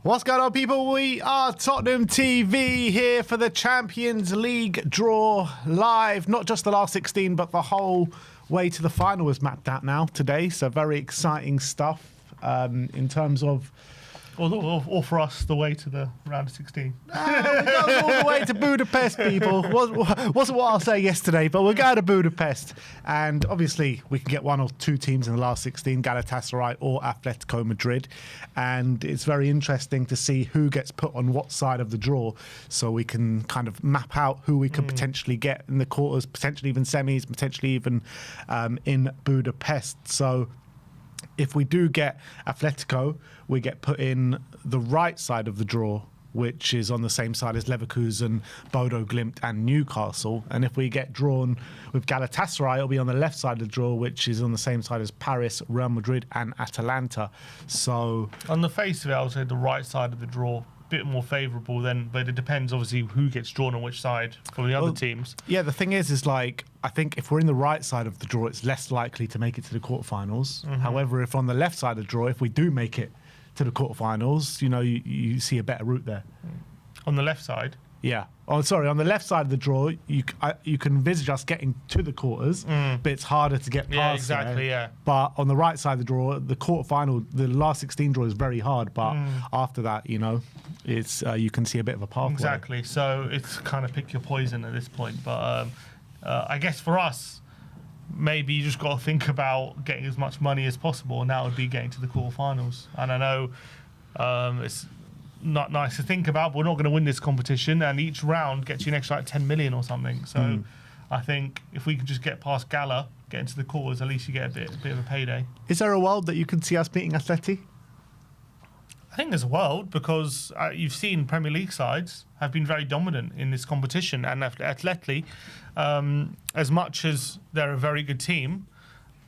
What's going on, people? We are Tottenham TV here for the Champions League draw live. Not just the last 16, but the whole way to the final is mapped out now today. So very exciting stuff in terms of... Or for us, the way to the round of 16. We're going all the way to Budapest, people. Wasn't what I'll say yesterday, but we're going to Budapest. And obviously, we can get one or two teams in the last 16, Galatasaray or Atletico Madrid. And it's very interesting to see who gets put on what side of the draw, so we can kind of map out who we could potentially get in the quarters, potentially even semis, potentially even in Budapest. So if we do get Atletico, we get put in the right side of the draw, which is on the same side as Leverkusen, Bodo Glimt and Newcastle. And if we get drawn with Galatasaray, it'll be on the left side of the draw, which is on the same side as Paris, Real Madrid and Atalanta. So on the face of it, I would say the right side of the draw, bit more favourable then, but it depends obviously who gets drawn on which side from the other teams. Yeah, the thing is like, I think if we're in the right side of the draw, it's less likely to make it to the quarterfinals. However, if on the left side of the draw, if we do make it to the quarterfinals, you know, you see a better route there. On the left side? Yeah. Oh, sorry. On the left side of the draw, you can envisage us getting to the quarters, but it's harder to get past. Yeah, exactly. There. Yeah. But on the right side of the draw, the quarterfinal, the last 16 draw is very hard. But after that, you know, it's you can see a bit of a pathway. Exactly. So it's kind of pick your poison at this point. But I guess for us, maybe you just got to think about getting as much money as possible, and that would be getting to the quarterfinals. And I know it's not nice to think about, but we're not going to win this competition, and each round gets you an extra like 10 million or something. So I think if we can just get past Gala, get into the quarters, at least you get a bit of a payday. Is there a world that you can see us beating Atleti? I think there's a world, because you've seen Premier League sides have been very dominant in this competition, and Atleti, as much as they're a very good team,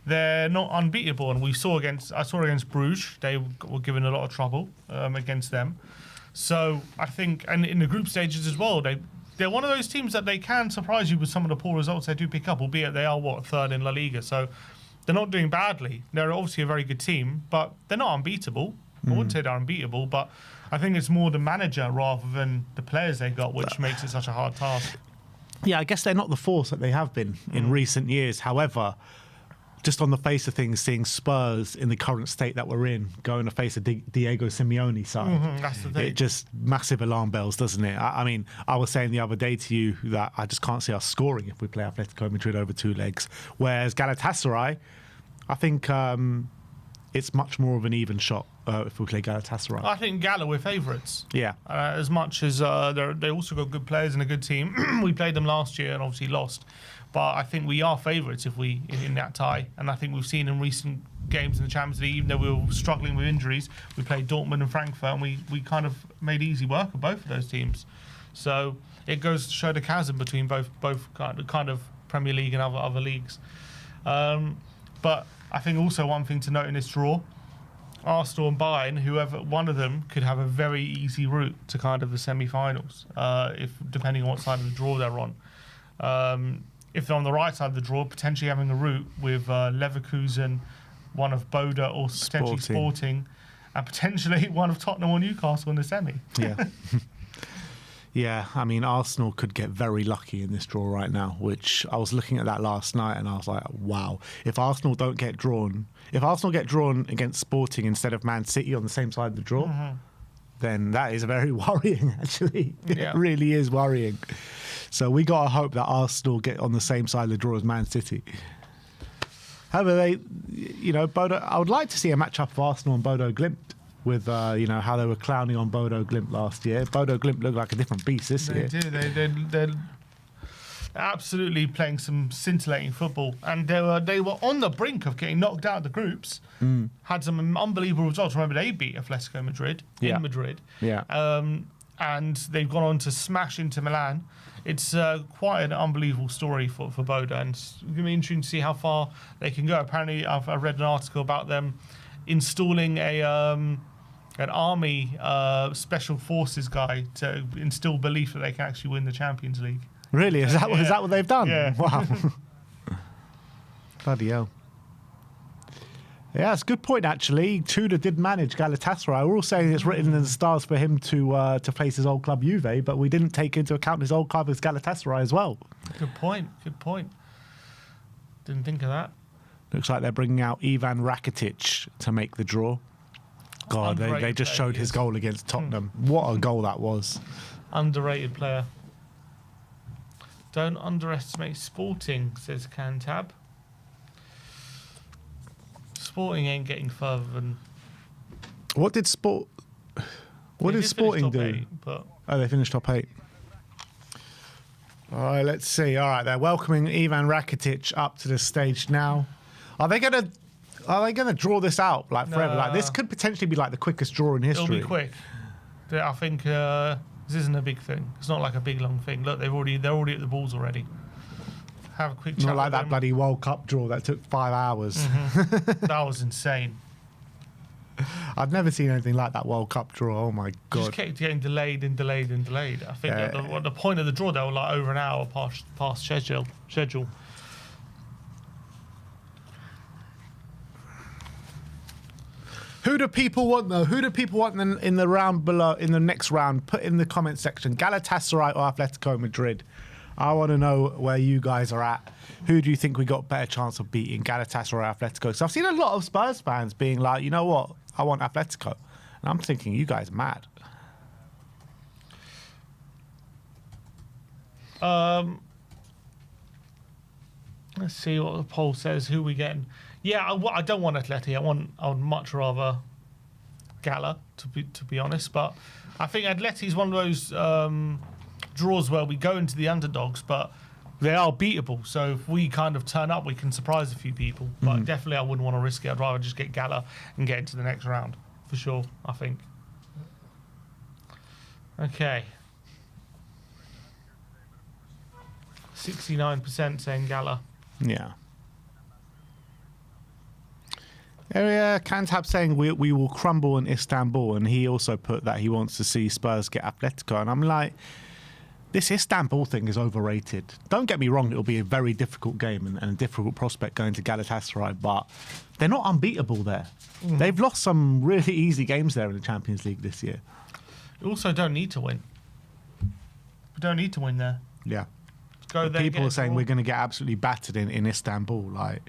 they're not unbeatable. And I saw against Bruges, they were given a lot of trouble against them. So I think, and in the group stages as well, they're one of those teams that they can surprise you with some of the poor results they do pick up, albeit they are, third in La Liga. So they're not doing badly. They're obviously a very good team, but they're not unbeatable. I wouldn't say they're unbeatable, but I think it's more the manager rather than the players they got, which makes it such a hard task. Yeah, I guess they're not the force that they have been in recent years. However, just on the face of things, seeing Spurs in the current state that we're in, going to face a Diego Simeone side, that's the thing. It just massive alarm bells, doesn't it? I mean, I was saying the other day to you that I just can't see us scoring if we play Atletico Madrid over two legs. Whereas Galatasaray, I think it's much more of an even shot if we play Galatasaray. I think Gala, we're favourites. Yeah. As much as they also got good players and a good team. We played them last year and obviously lost. But I think we are favourites in that tie. And I think we've seen in recent games in the Champions League, even though we were struggling with injuries, we played Dortmund and Frankfurt, and we kind of made easy work of both of those teams. So it goes to show the chasm between both kind of Premier League and other leagues. But I think also one thing to note in this draw, Arsenal and Bayern, whoever one of them could have a very easy route to kind of the semi-finals, if depending on what side of the draw they're on. If they're on the right side of the draw, potentially having a route with Leverkusen, one of Bodo or potentially Sporting, and potentially one of Tottenham or Newcastle in the semi. Yeah. Yeah, I mean, Arsenal could get very lucky in this draw right now, which I was looking at that last night and I was like, wow, if Arsenal get drawn against Sporting instead of Man City on the same side of the draw, then that is very worrying, actually. Yeah. It really is worrying. So we got to hope that Arsenal get on the same side of the draw as Man City. However, Bodo, I would like to see a match-up of Arsenal and Bodo Glimt, with how they were clowning on Bodo Glimt last year. Bodo Glimt looked like a different beast this year. They do. They're absolutely playing some scintillating football, and they were on the brink of getting knocked out of the groups. Had some unbelievable results. Remember, they beat Atletico Madrid in Madrid. Yeah. And they've gone on to smash into Milan. It's quite an unbelievable story for Bodo, and it's going to be interesting to see how far they can go. Apparently, I've read an article about them installing an army special forces guy to instill belief that they can actually win the Champions League. Really? Is that what they've done? Yeah. Wow. Bloody hell. Yeah, it's a good point, actually. Tudor did manage Galatasaray. We're all saying it's written in the stars for him to face his old club Juve, but we didn't take into account his old club as Galatasaray as well. Good point. Didn't think of that. Looks like they're bringing out Ivan Rakitic to make the draw. God, they just showed his goal against Tottenham. What a goal that was. Underrated player. Don't underestimate Sporting, says Cantab. Sporting ain't getting further than... What did Sporting do? 8, but... Oh, they finished top 8. All right, let's see. All right, they're welcoming Ivan Rakitic up to the stage now. Are they gonna draw this out like forever? Like this could potentially be like the quickest draw in history. It'll be quick. I think this isn't a big thing. It's not like a big long thing. Look, they're already at the balls already. Have a quick chat. Not like with that them. bloody World Cup draw that took 5 hours. That was insane. I've never seen anything like that World Cup draw. Oh my god! Just kept getting delayed. I think at the point of the draw, they were like over an hour past schedule. Who do people want though? Who do people want in the round below? In the next round, put in the comment section. Galatasaray or Atletico Madrid. I want to know where you guys are at. Who do you think we got better chance of beating, Galatasaray or Atletico? So I've seen a lot of Spurs fans being like, you know what, I want Atletico. And I'm thinking, you guys are mad. Let's see what the poll says. Who we getting? Yeah, I don't want Atleti. I would much rather Gala, to be honest. But I think Atleti is one of those draws where we go into the underdogs, but they are beatable. So if we kind of turn up, we can surprise a few people. But definitely, I wouldn't want to risk it. I'd rather just get Gala and get into the next round for sure. I think. Okay. 69% saying Gala. Yeah. Cantab saying we will crumble in Istanbul, and he also put that he wants to see Spurs get Atletico, and I'm like, this Istanbul thing is overrated. Don't get me wrong, it'll be a very difficult game and a difficult prospect going to Galatasaray, but they're not unbeatable there. They've lost some really easy games there in the Champions League this year. You also don't need to win. We don't need to win there. Yeah. Go there. People are saying we're going to get absolutely battered in Istanbul. Like,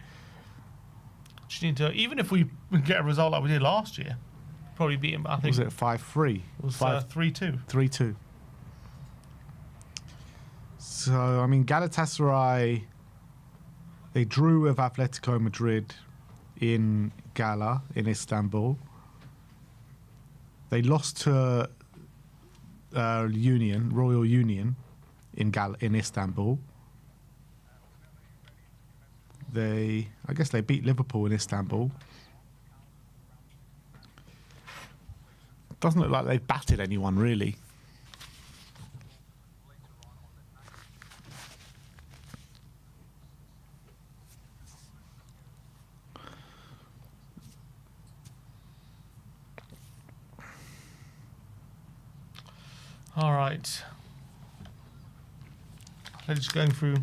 just need to, even if we get a result like we did last year, probably beat them. I think was it 5-3? It was 3-2. 3-2. So I mean, Galatasaray, they drew with Atletico Madrid in Gala in Istanbul. They lost to Royal Union in Istanbul. I guess they beat Liverpool in Istanbul. Doesn't look like they've battered anyone really. All right. They're just going through.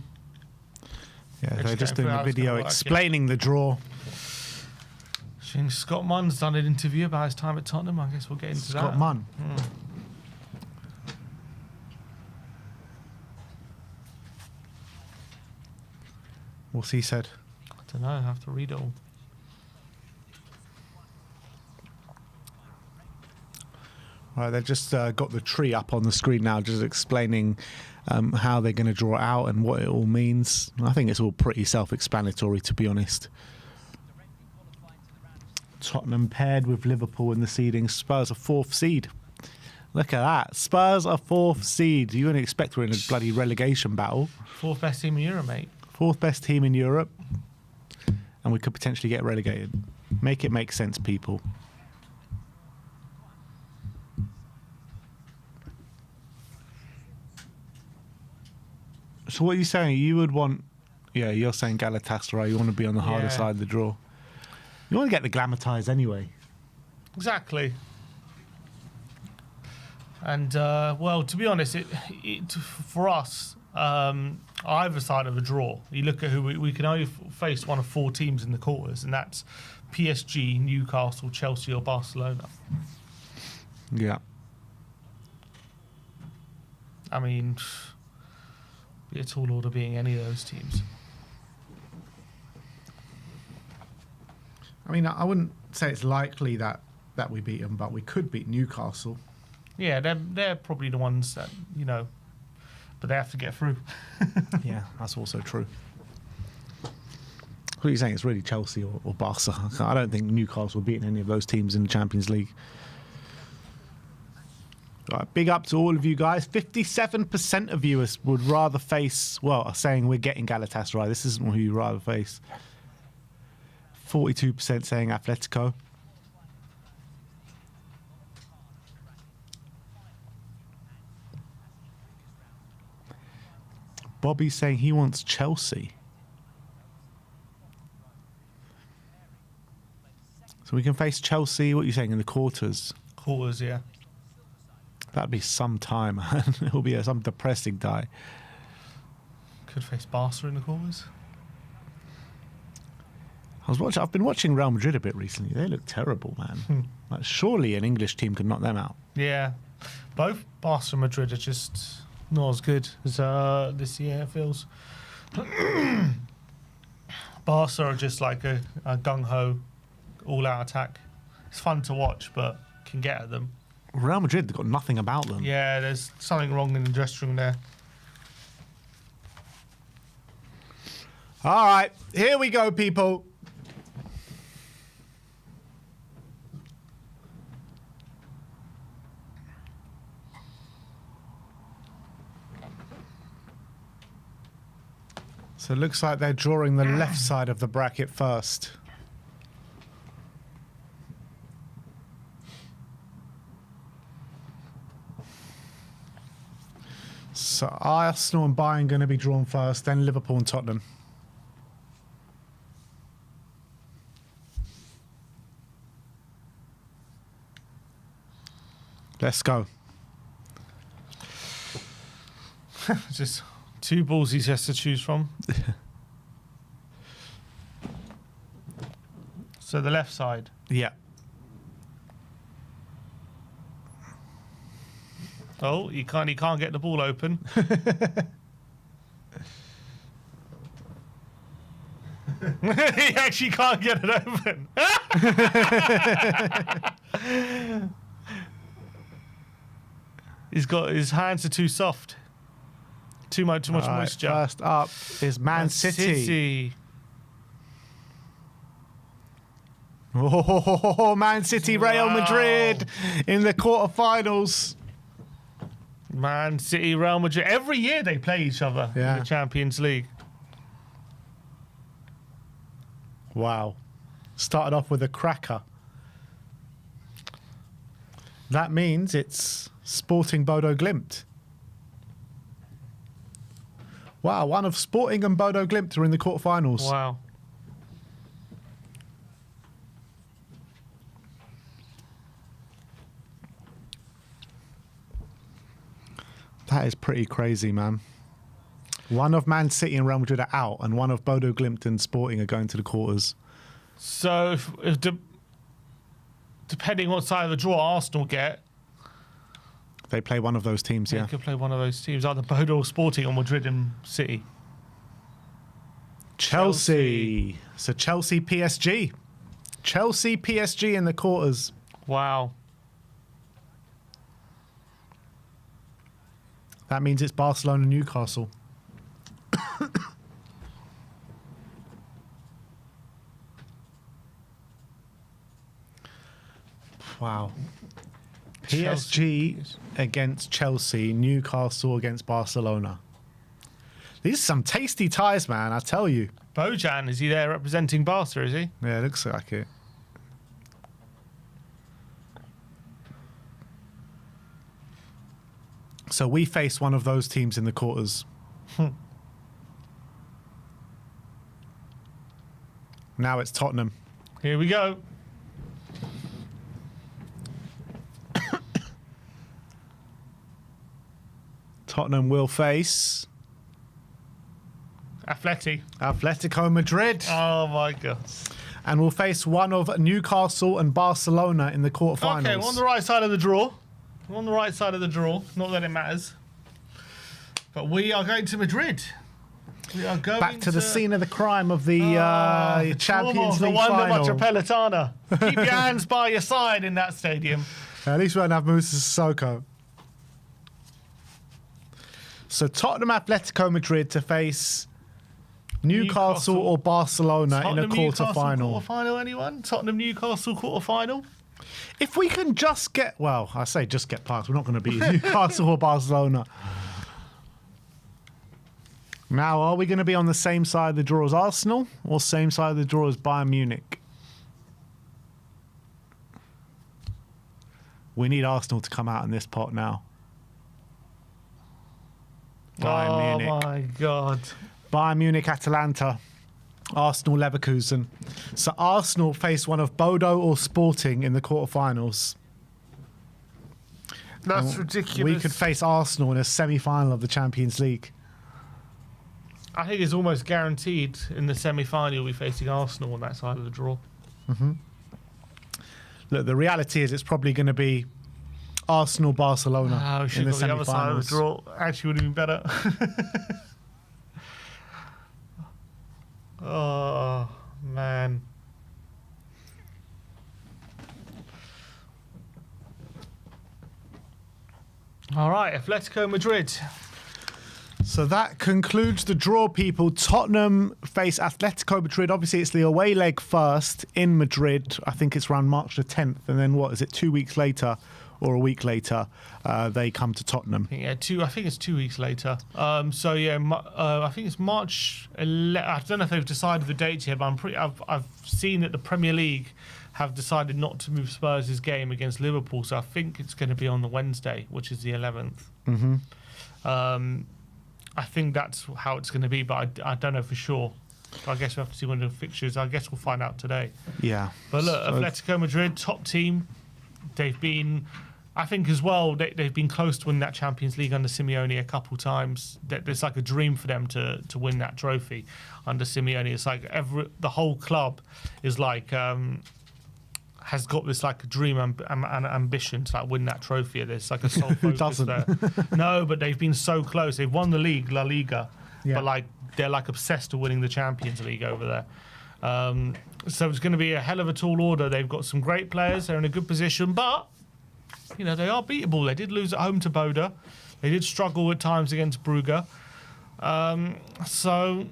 Yeah, they're just doing a video explaining the draw. I think Scott Munn's done an interview about his time at Tottenham. I guess we'll get into that. Scott Munn. What's he said? I don't know. I have to read it all. Right, they've just got the tree up on the screen now, just explaining how they're going to draw it out and what it all means. I think it's all pretty self-explanatory, to be honest. Tottenham paired with Liverpool in the seeding. Spurs are 4th seed. Look at that. Spurs are 4th seed. You wouldn't expect we're in a bloody relegation battle. 4th best team in Europe, mate. 4th best team in Europe. And we could potentially get relegated. Make it make sense, people. So what are you saying? You would want... Yeah, you're saying Galatasaray. You want to be on the harder side of the draw. You want to get the glamour-ties anyway. Exactly. And, well, to be honest, for us, either side of a draw, you look at who we can only face one of 4 teams in the quarters, and that's PSG, Newcastle, Chelsea, or Barcelona. Yeah. I mean, be a tall order being any of those teams. I mean, I wouldn't say it's likely that we beat them, but we could beat Newcastle. Yeah, they're probably the ones that, but they have to get through. Yeah, that's also true. What are you saying? It's really Chelsea or Barca. I don't think Newcastle beating any of those teams in the Champions League. Right, big up to all of you guys. 57% of viewers would rather face, are saying we're getting Galatasaray. This isn't who you'd rather face. 42% saying Atletico. Bobby's saying he wants Chelsea. So we can face Chelsea, what are you saying, in the quarters? Quarters, yeah. That'd be some time, man. It'll be some depressing tie. Could face Barca in the quarters. I've been watching Real Madrid a bit recently. They look terrible, man. Like, surely an English team could knock them out. Yeah. Both Barca and Madrid are just not as good as this year, it feels. Barca are just like a gung-ho, all-out attack. It's fun to watch, but can get at them. Real Madrid, they've got nothing about them. Yeah, there's something wrong in the dressing room there. All right, here we go, people. So it looks like they're drawing the left side of the bracket first. So Arsenal and Bayern going to be drawn first, then Liverpool and Tottenham. Let's go. Just two balls he has to choose from. So the left side. Yeah. Oh, he can't get the ball open. He actually can't get it open. His hands are too soft. Too much moisture. First up is Man City. Oh, Man City, Real Madrid in the quarterfinals. Man City, Real Madrid. Every year they play each other in the Champions League. Wow. Started off with a cracker. That means it's Sporting Bodo Glimt. Wow, one of Sporting and Bodo Glimt are in the quarterfinals. Wow. That is pretty crazy, man. One of Man City and Real Madrid are out, and one of Bodo Glimt and Sporting are going to the quarters. So, depending what side of the draw Arsenal get, they play one of those teams, they could play one of those teams, either Bodo or Sporting or Madrid and City. Chelsea. So Chelsea, PSG. Chelsea, PSG in the quarters. Wow. That means it's Barcelona, Newcastle. Wow. PSG against Chelsea, Newcastle against Barcelona. These are some tasty ties, man, I tell you. Bojan, is he there representing Barca, is he? Yeah, it looks like it. So we face one of those teams in the quarters. Now it's Tottenham. Here we go. Tottenham will face Atletico Madrid. Oh my God. and will face one of Newcastle and Barcelona in the quarterfinals. Okay, we're on the right side of the draw. We're on the right side of the draw. Not that it matters. But we are going to Madrid. We are going Back to the scene of the crime of the Champions League the Wanda final. Metropolitana. Keep your hands by your side in that stadium. At least we won't have Moussa Sissoko. So Tottenham Atletico Madrid to face Newcastle or Barcelona in a quarter-final. Quarter-final, anyone? Tottenham Newcastle quarter-final? If we can just get, well, I say just get past, we're not going to beat Newcastle or Barcelona. Now, are we going to be on the same side of the draw as Arsenal or same side of the draw as Bayern Munich? We need Arsenal to come out in this pot now. Bayern Munich. Oh, my God. Bayern Munich, Atalanta. Arsenal, Leverkusen. So Arsenal face one of Bodo or Sporting in the quarterfinals. That's ridiculous. We could face Arsenal in a semi-final of the Champions League. I think it's almost guaranteed in the semi-final we're facing Arsenal on that side of the draw. Mm-hmm. Look, the reality is it's probably going to be Arsenal, Barcelona We should in the have got the other side of the semi-finals. draw. Actually would have been better. Oh, man. All right, Atletico Madrid. So that concludes the draw, people. Tottenham face Atletico Madrid. Obviously, it's the away leg first in Madrid. I think it's around March the 10th. And then what, is it 2 weeks later or a week later, they come to Tottenham? Yeah, I think it's 2 weeks later. So yeah, I think it's March 11th. I don't know if they've decided the date yet, but I've seen that the Premier League have decided not to move Spurs' game against Liverpool. So I think it's going to be on the Wednesday, which is the 11th. Mm-hmm. I think that's how it's going to be, but I don't know for sure. I guess we have to see when the fixtures. I guess we'll find out today. Yeah. But look, Atletico Madrid, top team. They've been, I think as well, they've been close to winning that Champions League under Simeone a couple times. It's like a dream for them to win that trophy under Simeone. It's like the whole club is like has got this like a dream and ambition to like win that trophy. There's like a sole focus there. No, but they've been so close. They've won the league, La Liga, but like they're like obsessed to winning the Champions League over there. So it's going to be a hell of a tall order. They've got some great players. They're in a good position, but you know they are beatable. They did lose at home to Boda. They did struggle at times against Brugge. So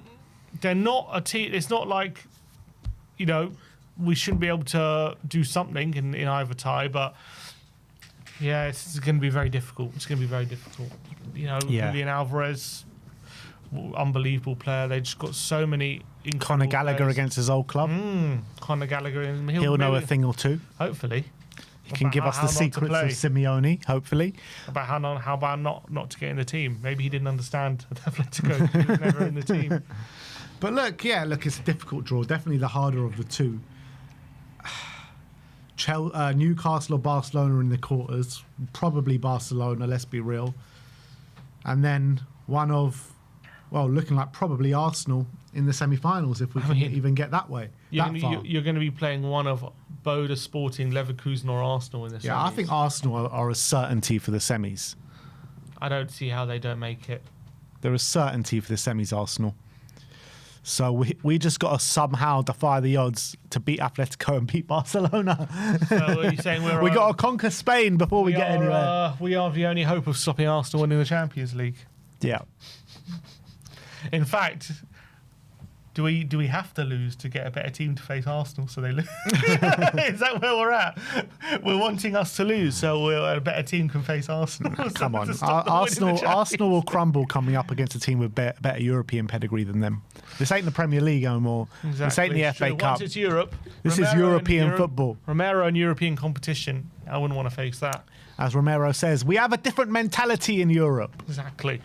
they're not a team. It's not like, you know, we shouldn't be able to do something in either tie, but yeah, it's going to be very difficult. It's going to be very difficult. You know, Julian Alvarez, unbelievable player. They just got so many. Conor Gallagher players against his old club. Conor Gallagher, he'll know a thing or two. Hopefully, he can give us the secrets of Simeone. Hopefully, about how about not to get in the team. Maybe he didn't understand Atletico. He was never in the team. But look, it's a difficult draw. Definitely the harder of the two. Newcastle or Barcelona in the quarters, probably Barcelona, let's be real. And then looking like probably Arsenal in the semi-finals if we can even get that way. You're going to be playing one of Boda, Sporting, Leverkusen or Arsenal in the semis. Yeah, I think Arsenal are a certainty for the semis. I don't see how they don't make it. They're a certainty for the semis, Arsenal. So we just got to somehow defy the odds to beat Atletico and beat Barcelona. So are you saying we got to conquer Spain before we get anywhere? We are the only hope of stopping Arsenal winning the Champions League. Yeah. In fact, do we have to lose to get a better team to face Arsenal so they lose? Is that where we're at? We're wanting us to lose so a better team can face Arsenal. Come on. Arsenal will crumble coming up against a team with better European pedigree than them. This ain't the Premier League anymore. Exactly. This ain't the FA Cup. Once it's Europe. This is European football. Romero and European competition. I wouldn't want to face that. As Romero says, we have a different mentality in Europe. Exactly.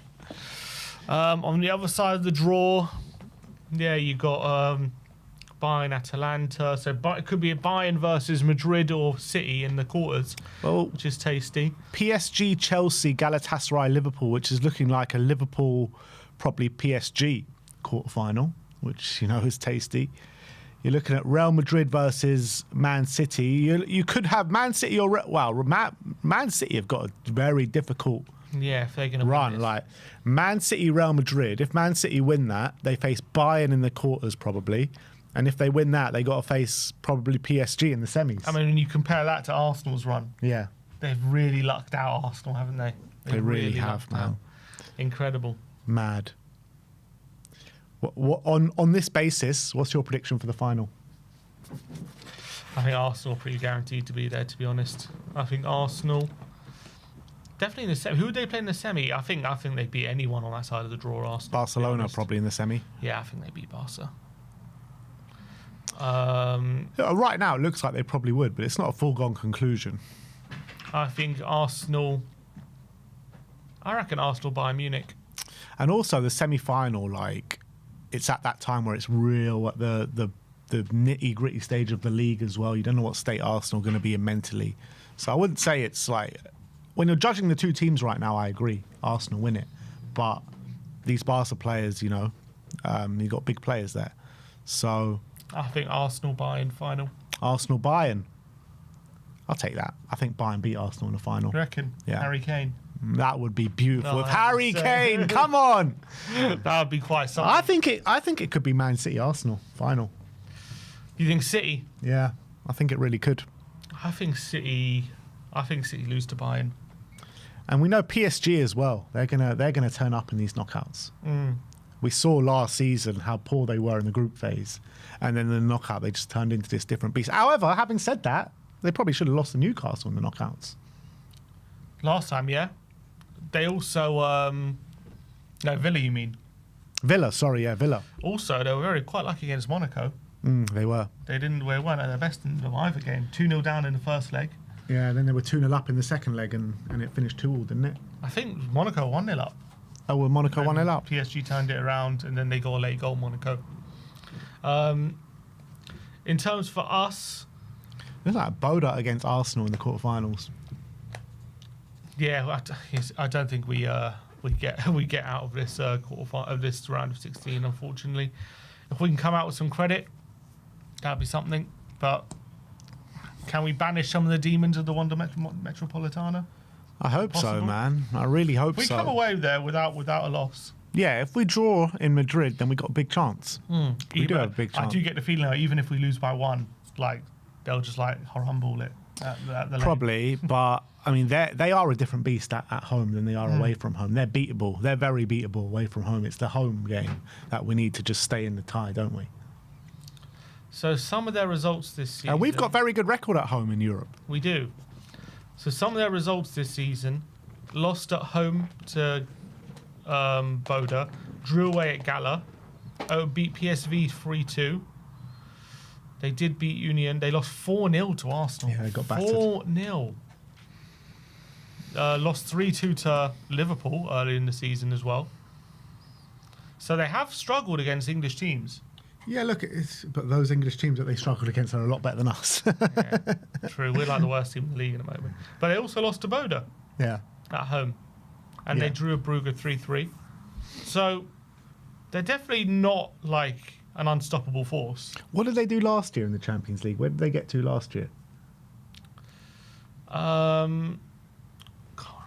On the other side of the draw, yeah, you got Bayern, Atalanta. So it could be a Bayern versus Madrid or City in the quarters, which is tasty. PSG, Chelsea, Galatasaray, Liverpool, which is looking like a Liverpool, probably PSG quarterfinal, which, you know, is tasty. You're looking at Real Madrid versus Man City. You could have Man City or Man City have got a very difficult Yeah, if they're going to run. win this. Like Man City, Real Madrid. If Man City win that, they face Bayern in the quarters probably, and if they win that, they got to face probably PSG in the semis. I mean, when you compare that to Arsenal's run, yeah, they've really lucked out, Arsenal, haven't they? they really have, lucked man. out. Incredible. Mad. What on this basis? What's your prediction for the final? I think Arsenal are pretty guaranteed to be there, to be honest. I think Arsenal definitely in the semi. Who would they play in the semi? I think they beat anyone on that side of the draw. Arsenal. To be Barcelona honest. probably in the semi. Yeah, I think they beat Barca. Right now, it looks like they probably would, but it's not a foregone conclusion. I think Arsenal. I reckon Arsenal Bayern Munich. And also the semi-final, like it's at that time where it's real at the nitty-gritty stage of the league as well. You don't know what state Arsenal are going to be in mentally. So I wouldn't say it's like when you're judging the two teams right now. I agree, Arsenal win it, but these Barca players, you've got big players there. So I think Arsenal Bayern final. Arsenal Bayern, I'll take that. I think Bayern beat Arsenal in the final. You reckon? Yeah. Harry Kane. That would be beautiful. No, If Harry 100%. Kane, come on! That would be quite something. I think it could be Man City Arsenal final. You think City? Yeah, I think it really could. I think City lose to Bayern. And we know PSG as well. They're gonna turn up in these knockouts. We saw last season how poor they were in the group phase, and then in the knockout they just turned into this different beast. However, having said that, they probably should have lost to Newcastle in the knockouts. Last time, yeah. They also no, Villa, you mean? Villa, sorry, yeah, Villa. Also, they were quite lucky against Monaco. They were. They weren't at their best in either game. 2-0 down in the first leg. Yeah, and then they were 2-0 up in the second leg, and it finished 2-2, didn't it? I think Monaco 1-0 up. Oh, well, Monaco And 1-0 up. PSG turned it around, and then they got a late goal, Monaco. In terms for us, It was like Boda against Arsenal in the quarterfinals. yeah, I don't think we get out of this of this round of 16. Unfortunately, if we can come out with some credit, that'd be something. But can we banish some of the demons of the Wanda Metropolitana? I hope so, Possible? man. I really hope We so. come away there without a loss. Yeah, if we draw in Madrid, then we got a big chance. We do have a big I chance. do get the feeling that even if we lose by one, like they'll just like humble it at the lane. Probably, but I mean, they are a different beast at home than they are away from home. They're beatable. They're very beatable away from home. It's the home game that we need to just stay in the tie, don't we? So some of their results this season. And we've got very good record at home in Europe. We do. So some of their results this season: lost at home to Boda, drew away at Gala, beat PSV 3-2. They did beat Union. They lost 4-0 to Arsenal. Yeah, they got battered. 4-0. Lost 3-2 to Liverpool early in the season as well. So they have struggled against English teams. Yeah, look, but those English teams that they struggled against are a lot better than us. Yeah, true. We're like the worst team in the league at the moment. But they also lost to Boda Yeah. at home. And Yeah. they drew a Brugge 3-3. So they're definitely not like an unstoppable force. What did they do last year in the Champions League? Where did they get to last year? Can't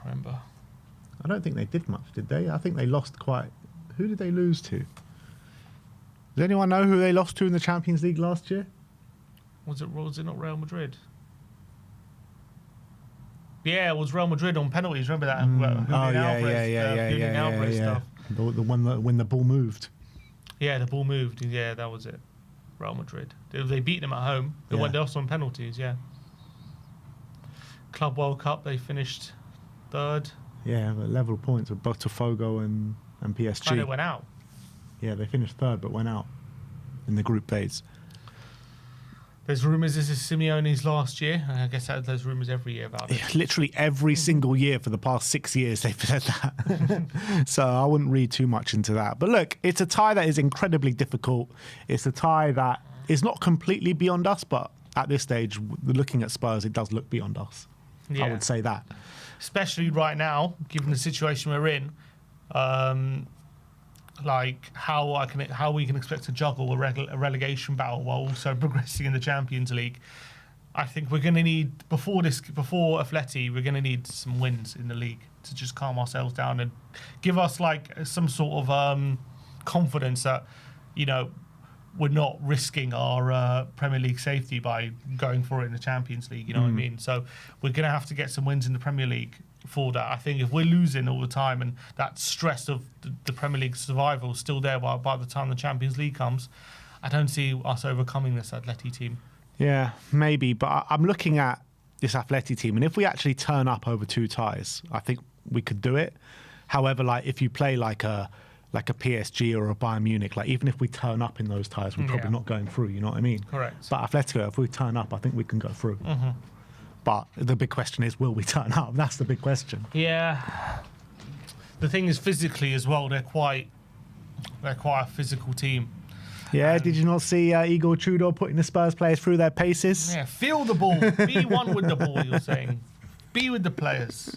remember. I don't think they did much, did they? I think they lost quite... Who did they lose to? Does anyone know who they lost to in the Champions League last year? Was it not Real Madrid? Yeah, it was Real Madrid on penalties. Remember that? Julian Alvarez stuff. The one that when the ball moved. Yeah, the ball moved. Yeah, that was it. Real Madrid. They beat them at home. They went off on penalties. Yeah. Club World Cup. They finished third. Yeah, but level points with Botafogo and PSG. And they went out. Yeah, they finished third but went out in the group phase. There's rumours this is Simeone's last year. I guess there's rumours every year about it. Yeah, literally every single year for the past 6 years they've said that. So I wouldn't read too much into that. But look, it's a tie that is incredibly difficult. It's a tie that is not completely beyond us, but at this stage, looking at Spurs, it does look beyond us. Yeah. I would say that. Especially right now, given the situation we're in. like how we can expect to juggle a relegation battle while also progressing in the Champions League. I think we're going to need before Atleti, we're going to need some wins in the league to just calm ourselves down and give us like some sort of confidence that, you know, we're not risking our Premier League safety by going for it in the Champions League. You know what I mean? So we're going to have to get some wins in the Premier League for that. I think if we're losing all the time and that stress of the Premier League survival is still there by the time the Champions League comes, I don't see us overcoming this Atleti team. Yeah, maybe. But I'm looking at this Atleti team, and if we actually turn up over 2 ties, I think we could do it. However, like if you play like a PSG or a Bayern Munich, like even if we turn up in those ties, we're probably not going through, you know what I mean? Correct. But Atletico, if we turn up, I think we can go through. But the big question is, will we turn up? That's the big question. Yeah. The thing is, physically as well, they're quite a physical team. Yeah, did you not see Igor Tudor putting the Spurs players through their paces? Yeah, feel the ball. Be one with the ball, you're saying. Be with the players.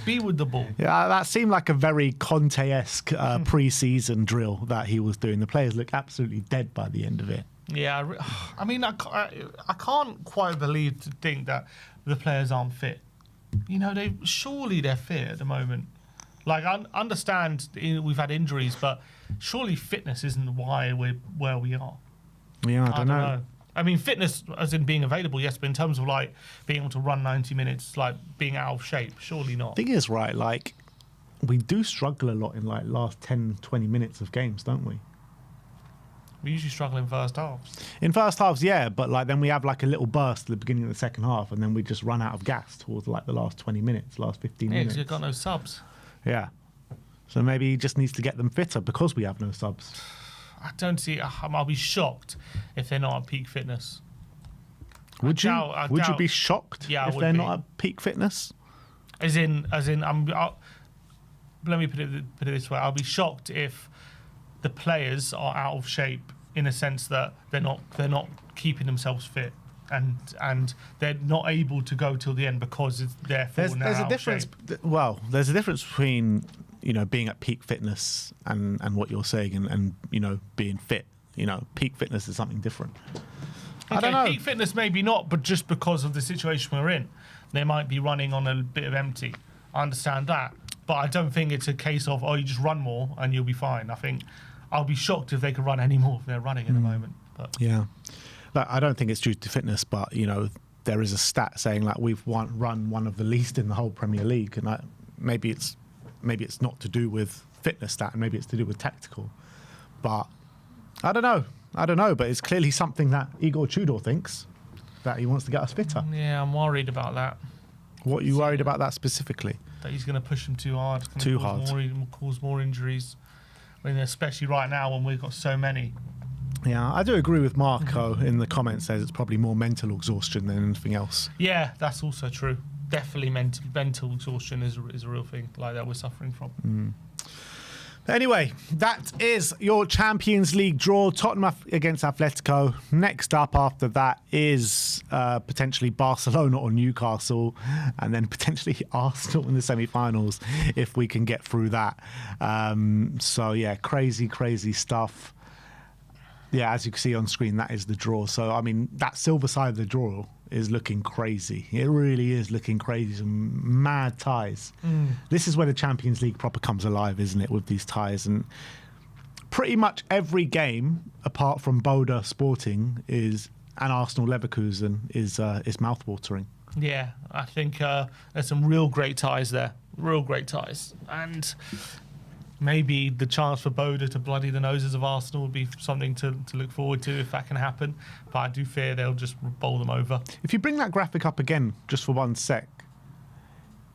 Be with the ball. Yeah, that seemed like a very Conte-esque pre-season drill that he was doing. The players look absolutely dead by the end of it. Yeah, I mean, I can't quite think that the players aren't fit. You know, surely they're fit at the moment. Like, I understand we've had injuries, but surely fitness isn't why we're where we are. Yeah, I don't know. I mean, fitness as in being available, yes, but in terms of like being able to run 90 minutes, like being out of shape, surely not. Thing is, right, like we do struggle a lot in like last 10, 20 minutes of games, don't we? We usually struggle in first halves. In first halves, yeah, but like then we have like a little burst at the beginning of the second half, and then we just run out of gas towards like the last 20 minutes, last 15 minutes. Yeah, because you've got no subs. Yeah. So maybe he just needs to get them fitter because we have no subs. I don't see. I'll be shocked if they're not at peak fitness. Would you be shocked if they're not at peak fitness? As in, let me put it this way: I'll be shocked if the players are out of shape in a sense that they're not keeping themselves fit. And they're not able to go till the end because they're there's a difference. Well, there's a difference between being at peak fitness and what you're saying and being fit. Peak fitness is something different. Okay, I don't know. Peak fitness maybe not, but just because of the situation we're in, they might be running on a bit of empty. I understand that, but I don't think it's a case of you just run more and you'll be fine. I think I'll be shocked if they could run any more if they're running at the moment. But yeah. I don't think it's due to fitness, but there is a stat saying like we've run one of the least in the whole Premier League, and maybe it's not to do with fitness stat, and maybe it's to do with tactical. But I don't know. But it's clearly something that Igor Tudor thinks that he wants to get us fitter. Yeah, I'm worried about that. What are you worried about that specifically? That he's going to push them too hard. Cause more injuries. I mean, especially right now when we've got so many. Yeah, I do agree with Marco in the comments. Says it's probably more mental exhaustion than anything else. Yeah, that's also true. Definitely mental exhaustion is a real thing like that we're suffering from. Anyway, that is your Champions League draw. Tottenham against Atletico. Next up after that is potentially Barcelona or Newcastle, and then potentially Arsenal in the semi-finals if we can get through that. So yeah, crazy stuff. Yeah, as you can see on screen, that is the draw. So, I mean, that silver side of the draw is looking crazy. It really is looking crazy. Some mad ties. This is where the Champions League proper comes alive, isn't it, with these ties? And pretty much every game, apart from Boda Sporting and Arsenal Leverkusen, is mouthwatering. Yeah, I think there's some real great ties there. Real great ties. And maybe the chance for Boda to bloody the noses of Arsenal would be something to look forward to if that can happen. But I do fear they'll just bowl them over. If you bring that graphic up again, just for 1 sec,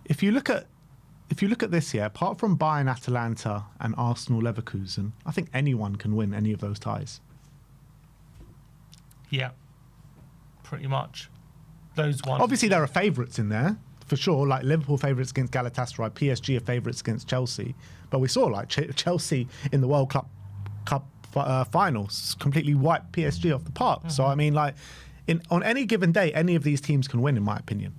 if you look at this here, apart from Bayern Atalanta and Arsenal Leverkusen, I think anyone can win any of those ties. Yeah, pretty much. Those ones. Obviously, there are favourites in there. For sure, like Liverpool favourites against Galatasaray, PSG are favourites against Chelsea. But we saw like Chelsea in the World Cup finals completely wiped PSG off the park. So I mean, like on any given day, any of these teams can win, in my opinion.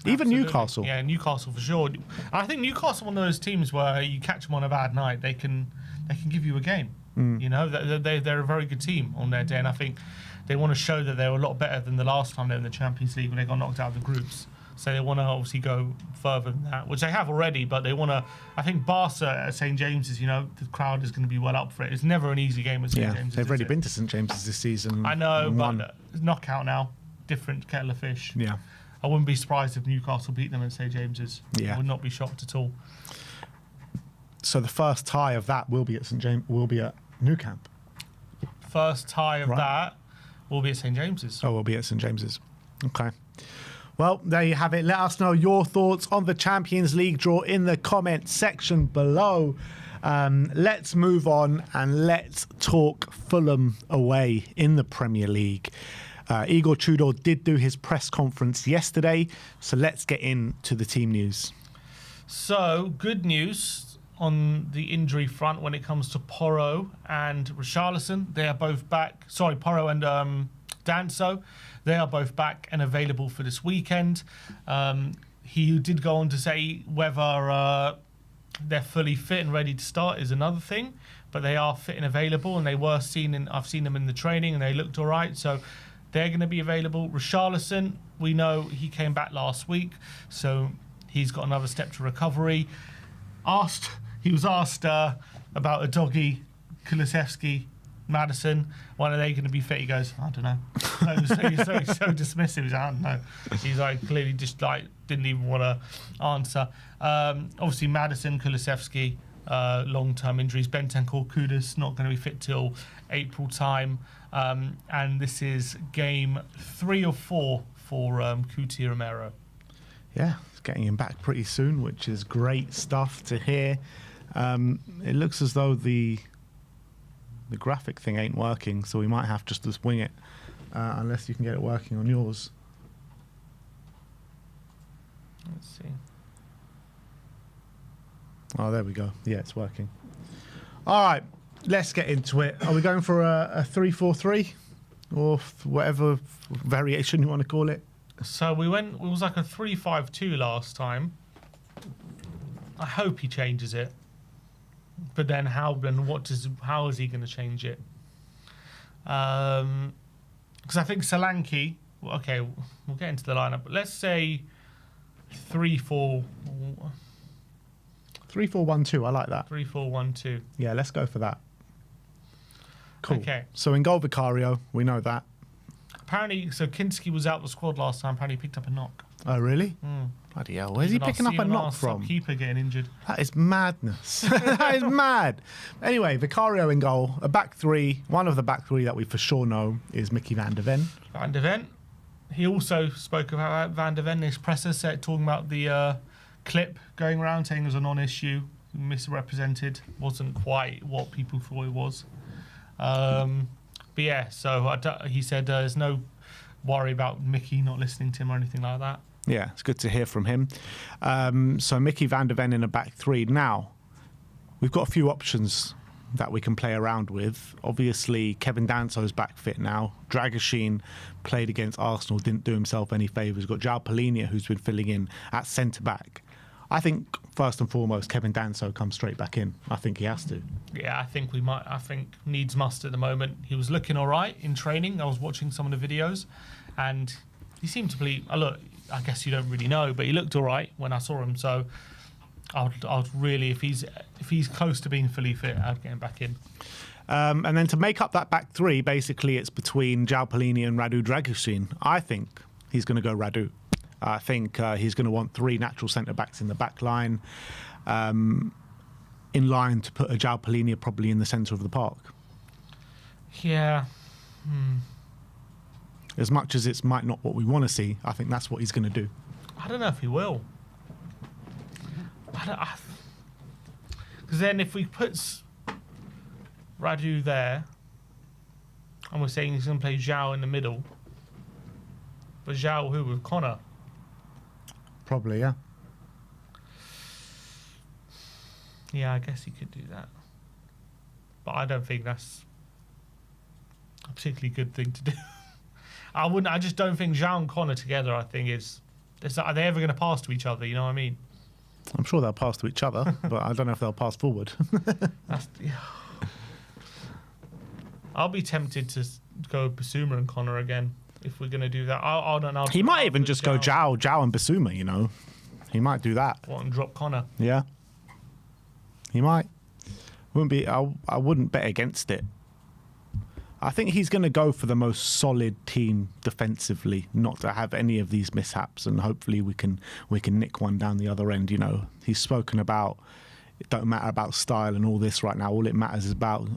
Even Absolutely. Newcastle. Yeah, Newcastle for sure. I think Newcastle one of those teams where you catch them on a bad night, they can they can give you a game. You know, they're a very good team on their day, and I think they want to show that they're a lot better than the last time they were in the Champions League when they got knocked out of the groups. So they want to obviously go further than that, which they have already, but they want to. I think Barca at St James's, you know, the crowd is going to be well up for it. It's never an easy game at St James's. They've already been to St James's this season. I know, but knockout now, different kettle of fish. Yeah. I wouldn't be surprised if Newcastle beat them at St James's. Yeah. I would not be shocked at all. So the first tie of that will be at will be at Nou Camp. First tie of that will be at St James's. Oh, will be at St James's. Okay. Well, there you have it. Let us know your thoughts on the Champions League draw in the comment section below. Let's move on and let's talk Fulham away in the Premier League. Igor Tudor did do his press conference yesterday, so let's get into the team news. So, good news on the injury front when it comes to Porro and Richarlison. They are both back. Sorry, Porro and Danso. They are both back and available for this weekend. He did go on to say whether they're fully fit and ready to start is another thing, but they are fit and available, and they were seen I've seen them in the training and they looked all right, so they're going to be available. Richarlison, we know he came back last week, so he's got another step to recovery. He was asked about a doggy, Kulusevski, Maddison, when are they going to be fit? He goes, I don't know. He's so dismissive. He's like, I don't know. He's like clearly just like didn't even want to answer. Obviously, Maddison, Kulusevski, long-term injuries. Bentancur, Kudus not going to be fit till April time. And this is game 3 or 4 for Cuti Romero. Yeah, it's getting him back pretty soon, which is great stuff to hear. It looks as though the graphic thing ain't working, so we might have just to wing it, unless you can get it working on yours. Let's see. Oh, there we go. Yeah, it's working. All right, let's get into it. Are we going for a 3-4-3 or whatever variation you want to call it? So it was like a 3-5-2 last time. I hope he changes it. But then how is he going to change it? Because I think Solanke, okay, we'll get into the lineup, but let's say 3-4... 3-4-1-2, I like that. 3-4-1-2. Yeah, let's go for that. Cool. Okay. So in goal, Vicario, we know that. Apparently, so Kinski was out of the squad last time. Apparently, he picked up a knock. Oh, really? Bloody hell. Where's he picking up a knock from? Keeper getting injured. That is madness. That is mad. Anyway, Vicario in goal. A back three. One of the back three that we for sure know is Mickey van de Ven. Van de Ven. He also spoke about Van de Ven. His presser set talking about the clip going around saying it was a non-issue, misrepresented, wasn't quite what people thought it was. But yeah, so he said there's no worry about Mickey not listening to him or anything like that. Yeah, it's good to hear from him. So Mickey van de Ven in a back three. Now, we've got a few options that we can play around with. Obviously, Kevin Danso's back fit now. Dragoshin played against Arsenal, didn't do himself any favours. Got João Palhinha, who's been filling in at centre-back. I think, first and foremost, Kevin Danso comes straight back in. I think he has to. Yeah, I think needs must at the moment. He was looking all right in training. I was watching some of the videos, and he seemed to believe. Look, I guess you don't really know, but he looked all right when I saw him. So I'd really, if he's close to being fully fit, I'd get him back in. And then to make up that back three, basically it's between João Palhinha and Radu Dragoshin. I think he's going to go Radu. I think he's going to want 3 natural centre-backs in the back line, in line to put a João Palhinha probably in the centre of the park. Yeah. As much as it's might not what we want to see, I think that's what he's going to do. I don't know if he will. Because then if we put Radu there, and we're saying he's going to play João in the middle, but João who with Connor? Probably, yeah. Yeah, I guess he could do that. But I don't think that's a particularly good thing to do. I just don't think João and Connor together, I think, are they ever going to pass to each other? You know what I mean? I'm sure they'll pass to each other, but I don't know if they'll pass forward. I'll be tempted to go Basuma and Connor again if we're going to do that. I don't know. He might even just go Zhao and Basuma, you know. He might do that. What, and drop Connor? Yeah. He might. I wouldn't bet against it. I think he's going to go for the most solid team defensively, not to have any of these mishaps, and hopefully we can nick one down the other end. You know, he's spoken about it don't matter about style and all this right now. All it matters is about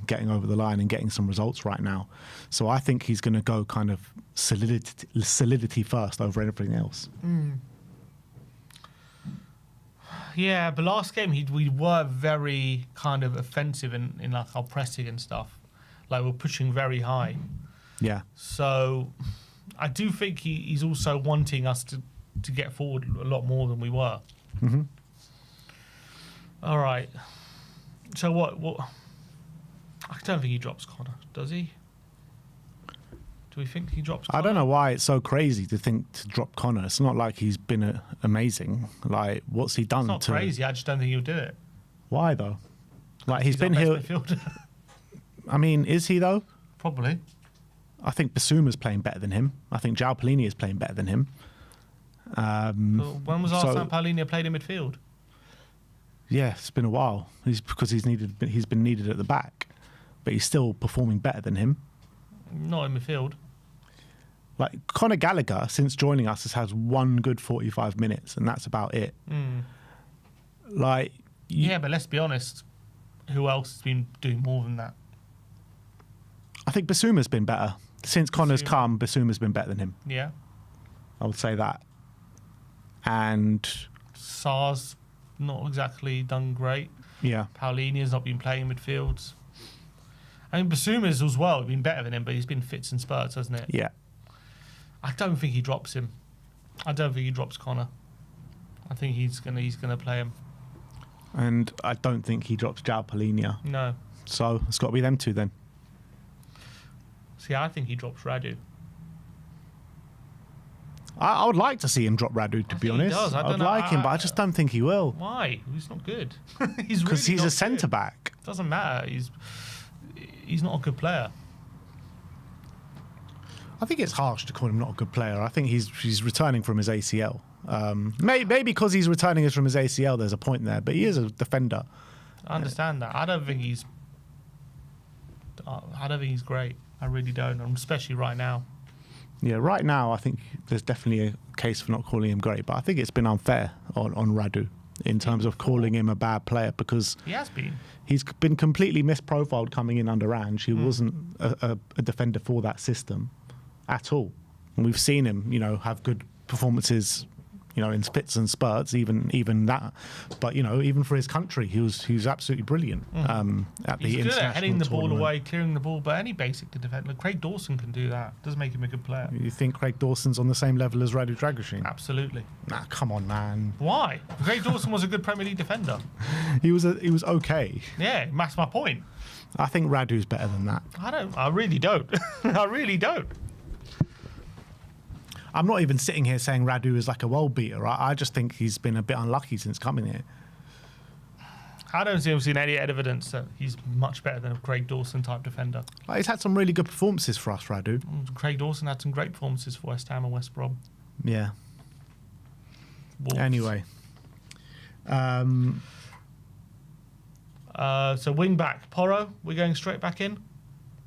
getting over the line and getting some results right now. So I think he's going to go kind of solidity first over everything else. Yeah, but last game we were very kind of offensive in like our pressing and stuff. Like we're pushing very high. Yeah. So I do think he's also wanting us to get forward a lot more than we were. Mm-hmm. All right. So what? I don't think he drops Connor, does he? Do we think he drops Connor? I don't know why it's so crazy to think to drop Connor. It's not like he's been amazing. Like, what's he done? It's not crazy. I just don't think he'll do it. Why though? Like he's our been best here. midfielder. I mean, is he though? Probably. I think Basuma's playing better than him. I think João Palhinha is playing better than him. When was our last time Palhinha played in midfield? Yeah, it's been a while. He's been needed at the back, but he's still performing better than him. Not in midfield. Like Conor Gallagher, since joining us, has had one good 45 minutes, and that's about it. Like, yeah, but let's be honest. Who else has been doing more than that? I think Basuma's been better since Connor's come. Basuma's been better than him. Yeah, I would say that. And Sar's not exactly done great. yeah, Paulinho's not been playing midfields. I mean, Basuma's as well been better than him, but he's been fits and spurts, hasn't it? yeah. I don't think he drops him. I don't think he drops Connor. I think he's gonna play him. And I don't think he drops João Palhinha. No. So it's got to be them two then. See, I think he drops Radu. I would like to see him drop Radu, to be honest. He does. I'd like him, but I just don't think he will. Why? He's not good. Because he's a centre back. Doesn't matter. He's not a good player. I think it's harsh to call him not a good player. I think he's returning from his ACL. Maybe because he's returning from his ACL, there's a point there. But he is a defender. I understand that. I don't think he's great. I really don't, especially right now. Yeah, right now I think there's definitely a case for not calling him great. But I think it's been unfair on Radu in terms of calling him a bad player, because He has been. he's been completely misprofiled coming in under Ange. He wasn't a defender for that system at all. And we've seen him, have good performances, in fits and spurts, even that. But even for his country, he was absolutely brilliant at the He's good international at heading the ball tournament. away, clearing the ball, but any basic to defend. Like Craig Dawson can do that. Doesn't make him a good player. You think Craig Dawson's on the same level as Radu Dragusin? Absolutely. Nah, come on, man. Why? Craig Dawson was a good Premier League defender. He was okay. Yeah, that's my point. I think Radu's better than that. I really don't. I really don't. I'm not even sitting here saying Radu is like a world beater. I just think he's been a bit unlucky since coming here. I don't see him seeing any evidence that he's much better than a Craig Dawson type defender. Like, he's had some really good performances for us, Radu. Craig Dawson had some great performances for West Ham and West Brom. Yeah. Wolves. Anyway. So wing back. Porro, we're going straight back in.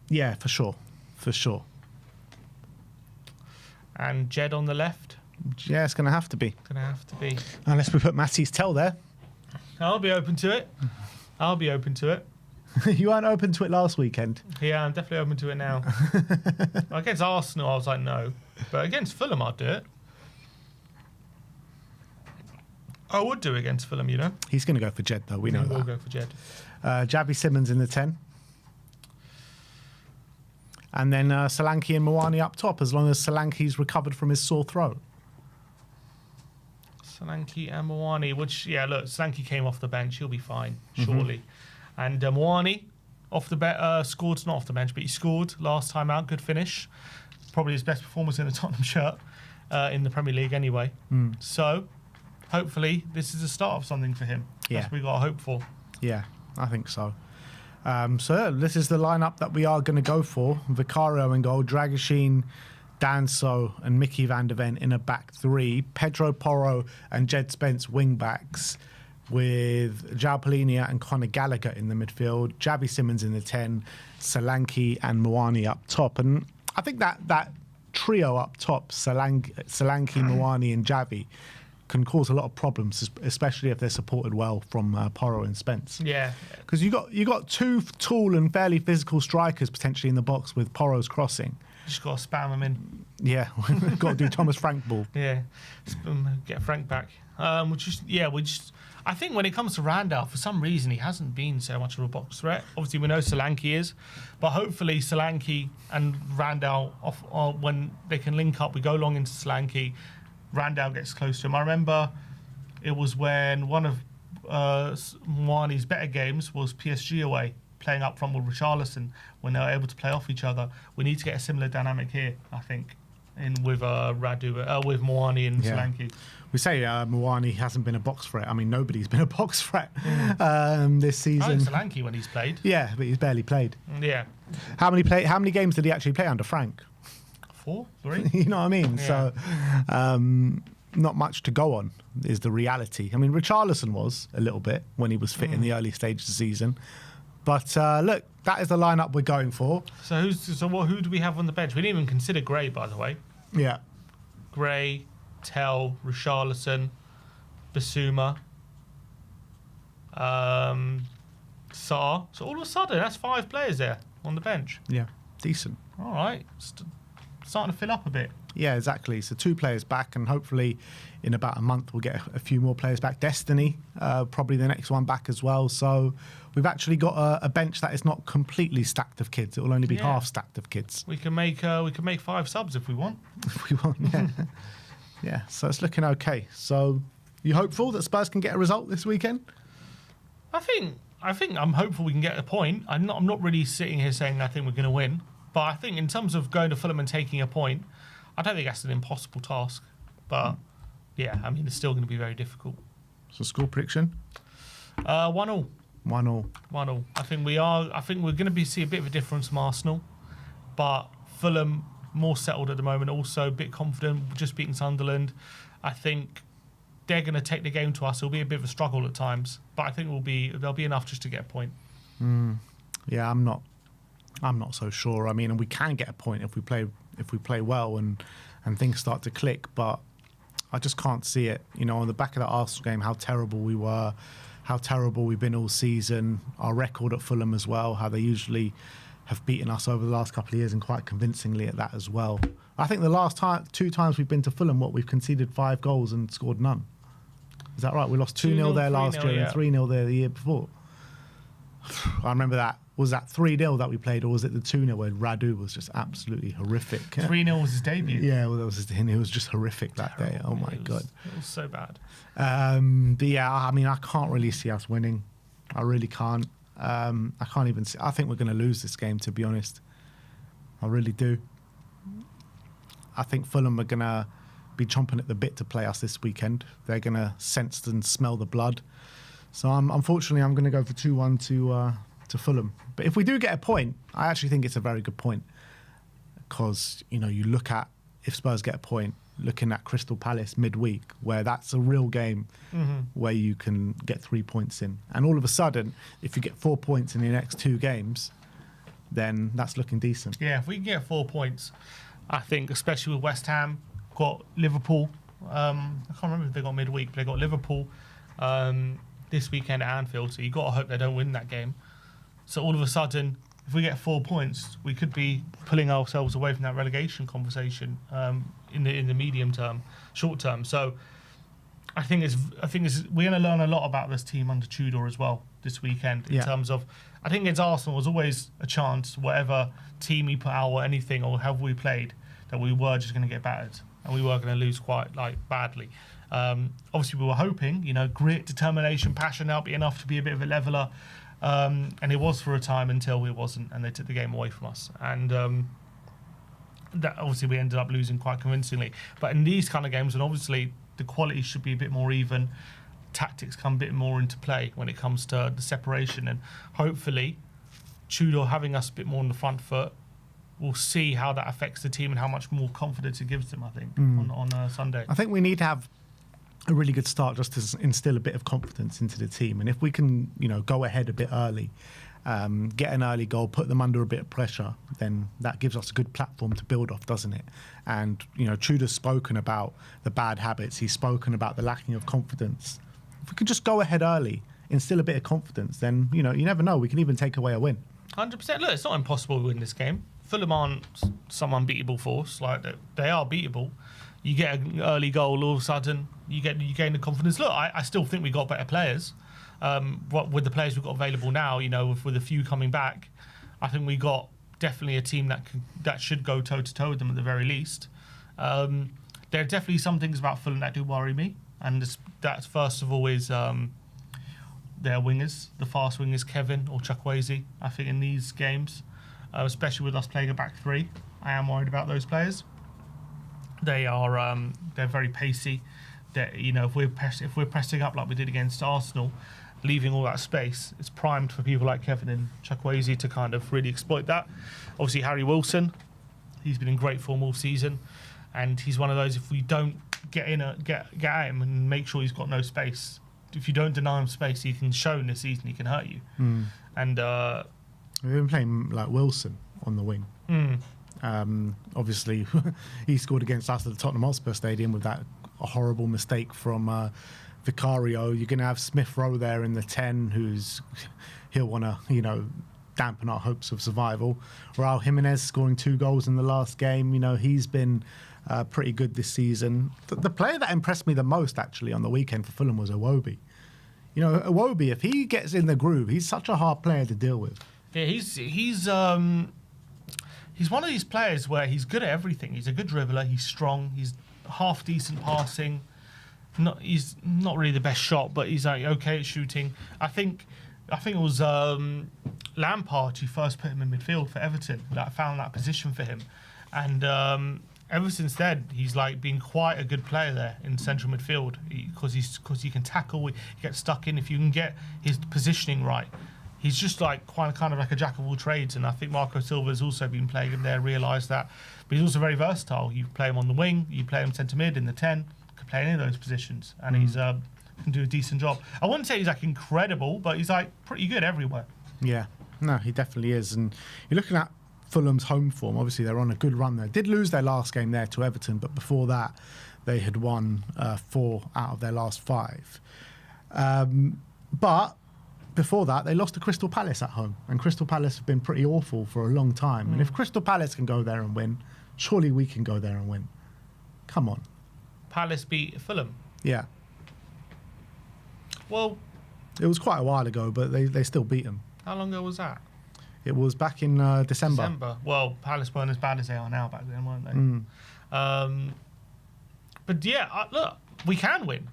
Yeah, for sure. For sure. And Jed on the left. Yeah, it's going to have to be. Gonna have to be. Unless we put Matty's Tell there. I'll be open to it. You weren't open to it last weekend. Yeah, I'm definitely open to it now. Against Arsenal, I was like, no. But against Fulham, I'd do it. I would do it against Fulham, He's going to go for Jed, though. We know We'll that. go for Jed. Javi Simmons in the 10. And then Solanke and Moani up top, as long as Solanke's recovered from his sore throat. Solanke and Moani, Solanke came off the bench. He'll be fine, surely. And Moani, off the bench, scored, not off the bench, but he scored last time out. Good finish. Probably his best performance in a Tottenham shirt in the Premier League anyway. So, hopefully this is the start of something for him. Yeah. That's what we got to hope for. Yeah, I think so. So this is the lineup that we are going to go for. Vicario in goal, Dragoshin, Danso and Mickey van der Ven in a back three. Pedro Porro and Jed Spence wing backs, with João Palhinha and Conor Gallagher in the midfield. Javi Simmons in the 10, Solanke and Moani up top. And I think that trio up top, Solanke, Moani and Javi, can cause a lot of problems, especially if they're supported well from Porro and Spence. Yeah, because you got two tall and fairly physical strikers potentially in the box with Porro's crossing. just got to spam them in. Yeah, got to do Thomas Frank ball. Yeah, get Frank back. I think when it comes to Randall, for some reason he hasn't been so much of a box threat. Obviously, we know Solanke is, but hopefully Solanke and Randall, when they can link up, we go long into Solanke. Randall gets close to him. I remember it was when one of Moani's better games was PSG away, playing up front with Richarlison when they were able to play off each other. We need to get a similar dynamic here, I think, with Moani and Solanke. We say Moani hasn't been a box threat. I mean, nobody's been a box threat this season. Solanke when he's played. Yeah, but he's barely played. Yeah. How many games did he actually play under Frank? 4, 3. You know what I mean? Yeah. So not much to go on is the reality. I mean, Richarlison was a little bit when he was fit in the early stages of the season. But look, that is the lineup we're going for. So who do we have on the bench? We didn't even consider Gray, by the way. Yeah. Gray, Tell, Richarlison, Basuma, Sarr. So all of a sudden, that's 5 players there on the bench. Yeah, decent. All right. Starting to fill up a bit. Yeah, exactly. So 2 players back, and hopefully in about a month we'll get a few more players back. Destiny, probably the next one back as well. So we've actually got a bench that is not completely stacked of kids. It will only be half stacked of kids. We can make 5 subs if we want. If we want, yeah. Yeah, so it's looking okay. So you hopeful that Spurs can get a result this weekend? I think I'm hopeful we can get a point. I'm not really sitting here saying I think we're going to win, but I think in terms of going to Fulham and taking a point, I don't think that's an impossible task. But yeah, I mean it's still going to be very difficult. So score prediction? 1-1. 1-1. 1-1. I think we're going to see a bit of a difference from Arsenal, but Fulham more settled at the moment, also a bit confident, just beating Sunderland. I think they're going to take the game to us. It'll be a bit of a struggle at times, but I think there'll be enough just to get a point. Yeah, I'm not so sure. I mean, and we can get a point if we play well and things start to click, but I just can't see it. You know, on the back of that Arsenal game, how terrible we were, how terrible we've been all season, our record at Fulham as well, how they usually have beaten us over the last couple of years and quite convincingly at that as well. I think the last 2 times we've been to Fulham, we've conceded 5 goals and scored none. Is that right? We lost 2-0 there last year and 3-0 there the year before. I remember that. Was that 3-0 that we played, or was it the 2-0 where Radu was just absolutely horrific? 3-0 was his debut. Yeah, well, it was just horrific that day. Oh my God. It was so bad. But yeah, I mean, I can't really see us winning. I really can't. I can't even see. I think we're going to lose this game, to be honest. I really do. I think Fulham are going to be chomping at the bit to play us this weekend. They're going to sense and smell the blood. So unfortunately, I'm going to go for 2-1 to Fulham. But if we do get a point, I actually think it's a very good point. Because, you know, you look at, if Spurs get a point, looking at Crystal Palace midweek, where that's a real game where you can get 3 points in. And all of a sudden, if you get 4 points in the next 2 games, then that's looking decent. Yeah, if we can get 4 points, I think, especially with West Ham, got Liverpool. I can't remember if they got midweek, but they got Liverpool this weekend at Anfield, so you've got to hope they don't win that game. So all of a sudden, if we get 4 points, we could be pulling ourselves away from that relegation conversation in the medium term, short term. So I think we're going to learn a lot about this team under Tudor as well this weekend in terms of, I think against Arsenal was always a chance, whatever team we put out or anything or however we played, that we were just going to get battered and we were going to lose quite badly. Obviously we were hoping, you know, grit, determination, passion out be enough to be a bit of a leveller. And it was for a time until it wasn't, and they took the game away from us. And that obviously we ended up losing quite convincingly. But in these kind of games, and obviously the quality should be a bit more even. Tactics come a bit more into play when it comes to the separation, and hopefully Tudor having us a bit more on the front foot, we'll see how that affects the team and how much more confidence it gives them, I think, on Sunday. I think we need to have a really good start just to instill a bit of confidence into the team. And if we can, go ahead a bit early, get an early goal, put them under a bit of pressure, then that gives us a good platform to build off, doesn't it? And, Tudor's spoken about the bad habits. He's spoken about the lacking of confidence. If we can just go ahead early, instill a bit of confidence, then, you never know. We can even take away a win. 100%. Look, it's not impossible to win this game. Fulham aren't some unbeatable force. Like, they are beatable. You get an early goal, all of a sudden, you gain the confidence. Look, I still think we got better players. With the players we've got available now, with a few coming back, I think we got definitely a team that should go toe-to-toe with them at the very least. There are definitely some things about Fulham that do worry me. And that's first of all is their wingers, the fast wingers, Kevin or Chukwueze. I think in these games, especially with us playing a back three, I am worried about those players. They are they're very pacey. If we're pressing up like we did against Arsenal, leaving all that space, it's primed for people like Kevin and Chukwueze to kind of really exploit that. Obviously, Harry Wilson, he's been in great form all season, and he's one of those. If we don't get at him and make sure he's got no space, if you don't deny him space, he can show in this season he can hurt you. And we've been playing like Wilson on the wing. Obviously, he scored against us at the Tottenham Hotspur Stadium with that horrible mistake from Vicario. You're going to have Smith Rowe there in the 10, he'll want to, dampen our hopes of survival. Raul Jimenez scoring 2 goals in the last game. He's been pretty good this season. The player that impressed me the most, actually, on the weekend for Fulham was Iwobi. Iwobi, if he gets in the groove, he's such a hard player to deal with. Yeah, he's one of these players where he's good at everything. He's a good dribbler. He's strong. He's half decent passing. He's not really the best shot, but he's like okay at shooting. I think it was Lampard who first put him in midfield for Everton. That found that position for him, and ever since then he's like been quite a good player there in central midfield because he can tackle. He gets stuck in if you can get his positioning right. He's just like kind of like a jack of all trades, and I think Marco Silva's also been playing him there, realised that. But he's also very versatile. You play him on the wing, you play him centre mid, in the 10, could play any of those positions, and he's can do a decent job. I wouldn't say he's like incredible, but he's like pretty good everywhere. Yeah, no, he definitely is. And you're looking at Fulham's home form. Obviously, they're on a good run there. Did lose their last game there to Everton, but before that, they had won 4 out of their last 5. But before that, they lost to Crystal Palace at home, and Crystal Palace have been pretty awful for a long time. And if Crystal Palace can go there and win, surely we can go there and win. Come on. Palace beat Fulham. Yeah. Well, it was quite a while ago, but they still beat them. How long ago was that? It was back in December. Well, Palace weren't as bad as they are now back then, weren't they? But yeah, look, we can win.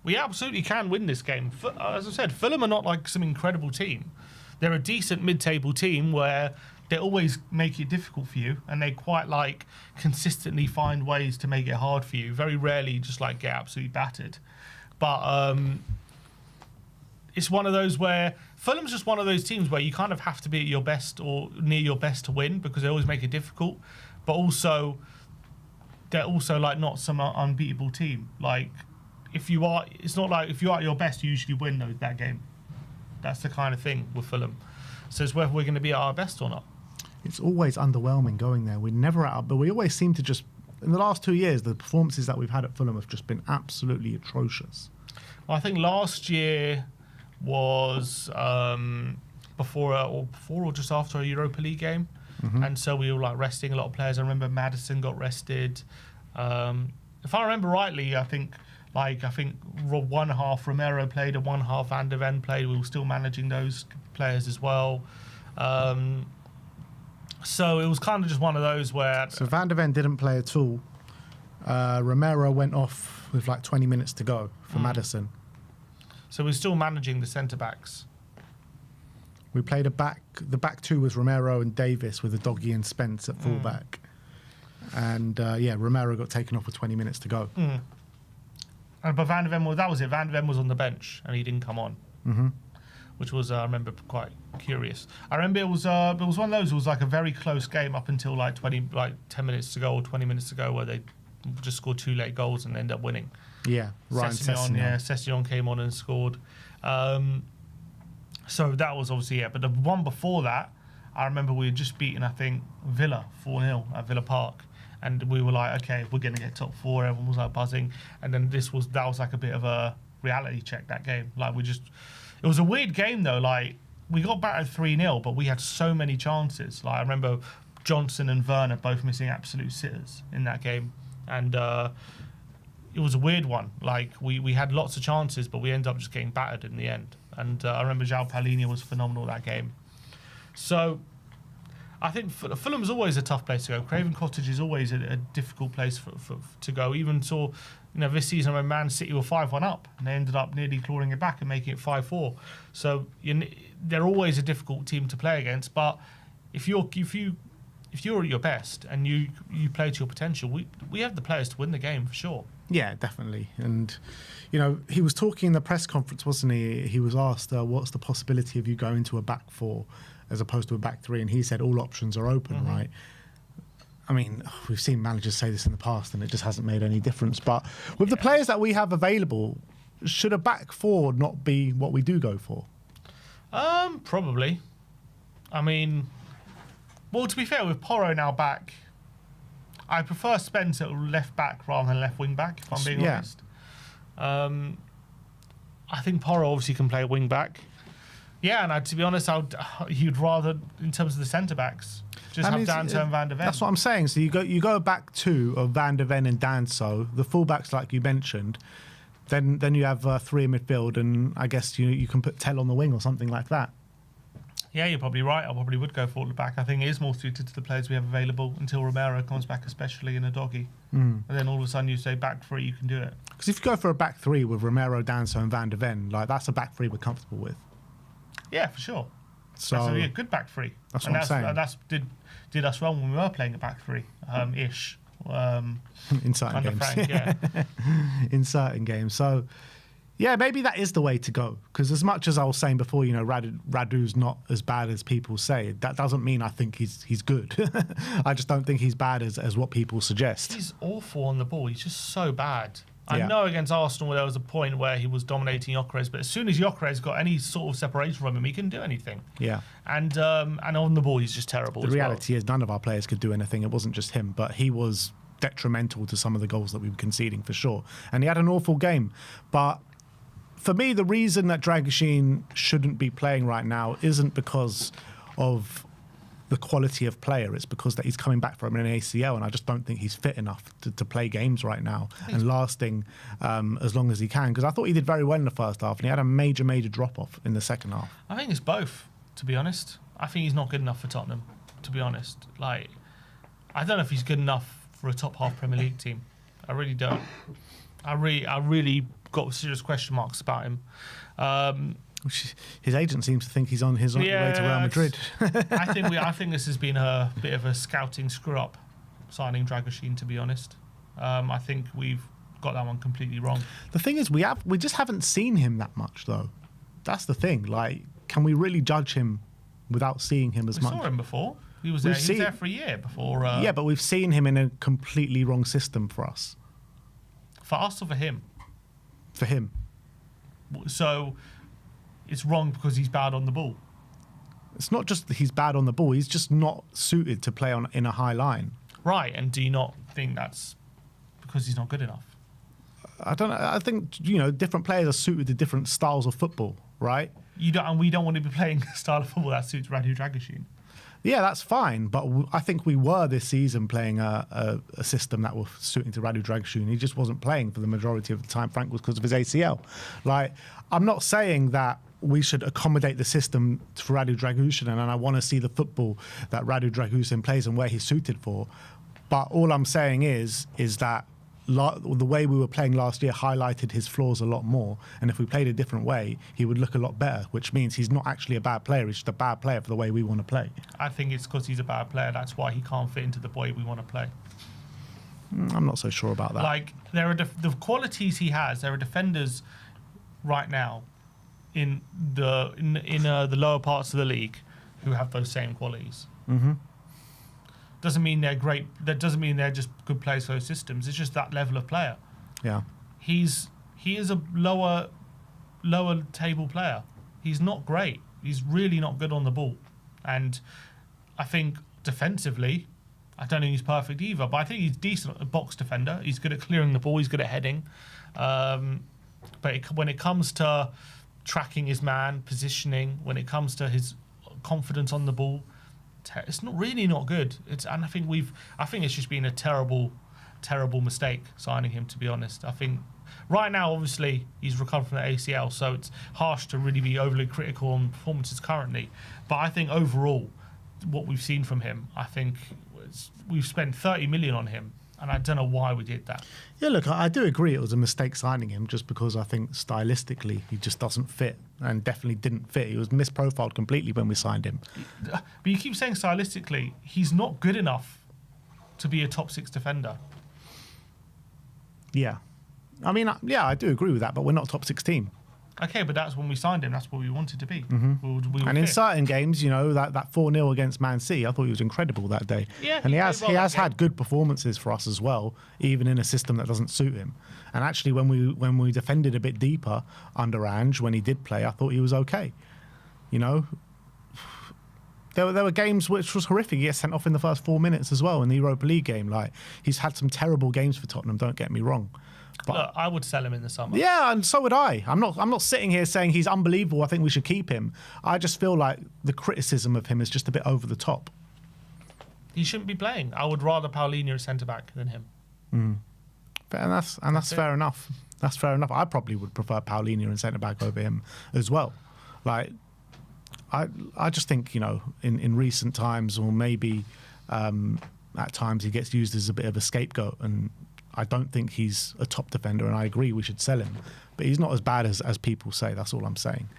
We absolutely can win this game. As I said, Fulham are not like some incredible team. They're a decent mid-table team where they always make it difficult for you, and they quite like consistently find ways to make it hard for you. Very rarely just like get absolutely battered. But it's one of those where Fulham's just one of those teams where you kind of have to be at your best or near your best to win, because they always make it difficult. But also, they're also like not some unbeatable team. Like, it's not like if you're at your best, you usually win that game. That's the kind of thing with Fulham. So it's whether we're going to be at our best or not. It's always underwhelming going there. We're never at but we always seem to just, in the last 2 years, the performances that we've had at Fulham have just been absolutely atrocious. Well, I think last year was before or just after a Europa League game. And so we were like resting a lot of players. I remember Maddison got rested. If I remember rightly, I think one half Romero played and one half Van der Ven played. We were still managing those players as well. So it was kind of just one of those where... So Van der Ven didn't play at all. Romero went off with like 20 minutes to go for Maddison. So we're still managing the centre-backs. We played the back 2 was Romero and Davis with Doggy and Spence at fullback. And Romero got taken off with 20 minutes to go. But Van der Ven that was it. Van der Ven was on the bench and he didn't come on, which was I remember quite curious. I remember it was one of those. It was like a very close game up until like 10 minutes to go or 20 minutes to go, where they just scored 2 late goals and ended up winning. Yeah, Ryan Sessegnon. Sessegnon came on and scored. So that was obviously But the one before that, I remember we had just beaten, I think, Villa 4-0 at Villa Park. And we were like, okay, we're going to get top 4. Everyone was like buzzing. And then that was like a bit of a reality check, that game. Like it was a weird game though. Like we got battered 3-0, but we had so many chances. Like I remember Johnson and Werner both missing absolute sitters in that game. And it was a weird one. Like we had lots of chances, but we ended up just getting battered in the end. And I remember João Palhinha was phenomenal that game. So I think Fulham's always a tough place to go. Craven Cottage is always a difficult place to go. Even saw, this season when Man City were 5-1 up and they ended up nearly clawing it back and making it 5-4. So they're always a difficult team to play against. But if you're at your best and you play to your potential, we have the players to win the game for sure. Yeah, definitely. And, he was talking in the press conference, wasn't he? He was asked, what's the possibility of you going to a back 4 as opposed to a back 3? And he said all options are open, right? I mean, we've seen managers say this in the past and it just hasn't made any difference. But with the players that we have available, should a back 4 not be what we do go for? Probably. I mean, well, to be fair, with Porro now back, I prefer Spence at left back rather than left wing back, if I'm being honest. I think Porro obviously can play wing back. Yeah, and to be honest, you'd rather, in terms of the centre backs, just have Danso and Van der Ven. That's what I'm saying. So you go back 2 of Van der Ven and Danso, the fullbacks like you mentioned. Then you have 3 in midfield, and I guess you can put Tell on the wing or something like that. Yeah, you're probably right. I probably would go forward to back. I think it is more suited to the players we have available until Romero comes back, especially in a doggy. And then all of a sudden you say back 3, you can do it. Because if you go for a back 3 with Romero, Danso and Van der Ven, that's a back 3 we're comfortable with. Yeah, for sure. So that's a good back 3. That's what I'm saying. And that's did us well when we were playing a back 3, ish. In certain games. Frank, yeah. In certain games. So, yeah, maybe that is the way to go. Because as much as I was saying before, Radu's not as bad as people say. That doesn't mean I think he's good. I just don't think he's bad as what people suggest. He's awful on the ball. He's just so bad. Yeah. I know against Arsenal there was a point where he was dominating Gyökeres, but as soon as Gyökeres got any sort of separation from him, he couldn't do anything. Yeah. And on the ball, he's just terrible. The reality is none of our players could do anything. It wasn't just him, but he was detrimental to some of the goals that we were conceding for sure. And he had an awful game. But for me, the reason that Dragoshin shouldn't be playing right now isn't because of the quality of player. It's because that he's coming back from an ACL, and I just don't think he's fit enough to play games right now and lasting as long as he can. Because I thought he did very well in the first half, and he had a major drop-off in the second half. I think it's both, to be honest. I think he's not good enough for Tottenham, to be honest. I don't know if he's good enough for a top-half Premier League team. I really don't. I really got serious question marks about him. His agent seems to think he's on his way to Real Madrid. I think this has been a bit of a scouting screw-up, signing Dragoshin, to be honest. I think we've got that one completely wrong. The thing is, we just haven't seen him that much, though. That's the thing. Can we really judge him without seeing him as much? We saw him before. He was there for a year before. Yeah, but we've seen him in a completely wrong system for us. For us or for him? For him. So it's wrong because he's bad on the ball. It's not just that he's bad on the ball. He's just not suited to play in a high line. Right, and do you not think that's because he's not good enough? I don't know. I think, different players are suited to different styles of football, right? We don't want to be playing a style of football that suits Radu Dragoshin. Yeah, that's fine, but I think we were this season playing a system that was suiting to Radu Dragoshin. He just wasn't playing for the majority of the time. Frank was because of his ACL. I'm not saying that we should accommodate the system for Radu Dragoshin, and I want to see the football that Radu Dragoshin plays and where he's suited for. But all I'm saying is that the way we were playing last year highlighted his flaws a lot more, and if we played a different way, he would look a lot better, which means he's not actually a bad player. He's just a bad player for the way we want to play. I think it's because he's a bad player. That's why he can't fit into the way we want to play. I'm not so sure about that. Like there are the qualities he has. There are defenders right now in the lower parts of the league who have those same qualities. Mm-hmm. Doesn't mean they're great. That doesn't mean they're just good players for those systems. It's just that level of player. Yeah. He is a lower table player. He's not great. He's really not good on the ball. And I think defensively, I don't think he's perfect either, but I think he's decent a box defender. He's good at clearing the ball. He's good at heading. But when it comes to tracking his man, positioning, when it comes to his confidence on the ball, it's not good. And I think it's just been a terrible mistake signing him, to be honest. I think right now, obviously, he's recovered from the ACL, so it's harsh to really be overly critical on performances currently. But I think overall, what we've seen from him, I think we've spent 30 million on him, and I don't know why we did that. Yeah, look, I do agree it was a mistake signing him, just because I think stylistically he just doesn't fit, and definitely didn't fit. He was misprofiled completely when we signed him. But you keep saying stylistically, he's not good enough to be a top 6 defender. Yeah. I mean, yeah, I do agree with that, but we're not a top 6 team. Okay, but that's when we signed him. That's what we wanted to be. Mm-hmm. We and in certain games, that 4-0 against Man City, I thought he was incredible that day. Yeah, and he has had good performances for us as well, even in a system that doesn't suit him. And actually, when we defended a bit deeper under Ange, when he did play, I thought he was okay. There were games which was horrific. He gets sent off in the first 4 minutes as well in the Europa League game. Like, he's had some terrible games for Tottenham, don't get me wrong. But look, I would sell him in the summer. Yeah, and so would I. I'm not sitting here saying he's unbelievable. I think we should keep him. I just feel like the criticism of him is just a bit over the top. He shouldn't be playing. I would rather Paulinho at centre back than him. And that's fair enough. That's fair enough. I probably would prefer Paulinho in centre back over him as well. Like, I just think in recent times, or maybe at times, he gets used as a bit of a scapegoat, and I don't think he's a top defender, and I agree we should sell him. But he's not as bad as people say. That's all I'm saying.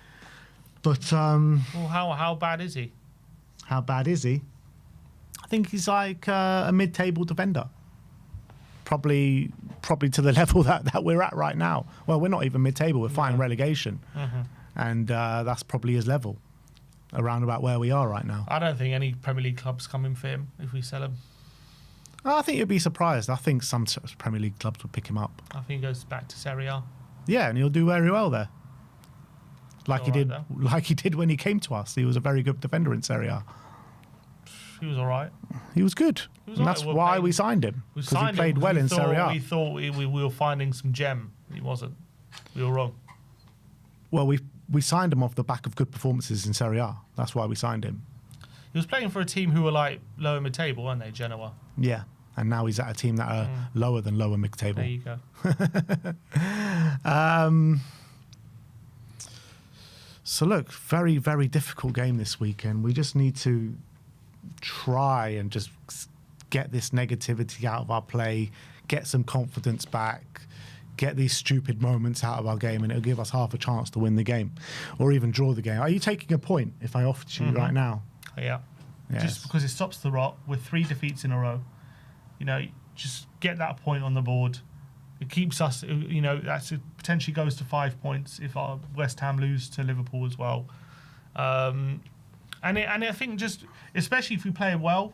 But well, how bad is he? How bad is he? I think he's like a mid-table defender. Probably to the level that we're at right now. Well, we're not even mid-table. We're fighting relegation. Mm-hmm. And that's probably his level, around about where we are right now. I don't think any Premier League clubs come in for him if we sell him. I think you'd be surprised. I think some Premier League clubs would pick him up. I think he goes back to Serie A. Yeah, and he'll do very well there. Like he did when he came to us. He was a very good defender in Serie A. He was all right. He was good. And that's why we signed him. Because he played well in Serie A. We thought we were finding some gem. He wasn't. We were wrong. Well, we signed him off the back of good performances in Serie A. That's why we signed him. He was playing for a team who were like lower mid-table, weren't they, Genoa? Yeah, and now he's at a team that are lower than lower mid-table. There you go. So look, very, very difficult game this weekend. We just need to try and just get this negativity out of our play, get some confidence back, get these stupid moments out of our game, and it'll give us half a chance to win the game or even draw the game. Are you taking a point if I offered you right now? Yeah. Yes. Just because it stops the rot with 3 defeats in a row. Just get that point on the board. It keeps us, that potentially goes to 5 points if our West Ham lose to Liverpool as well. And I think just, especially if we play well,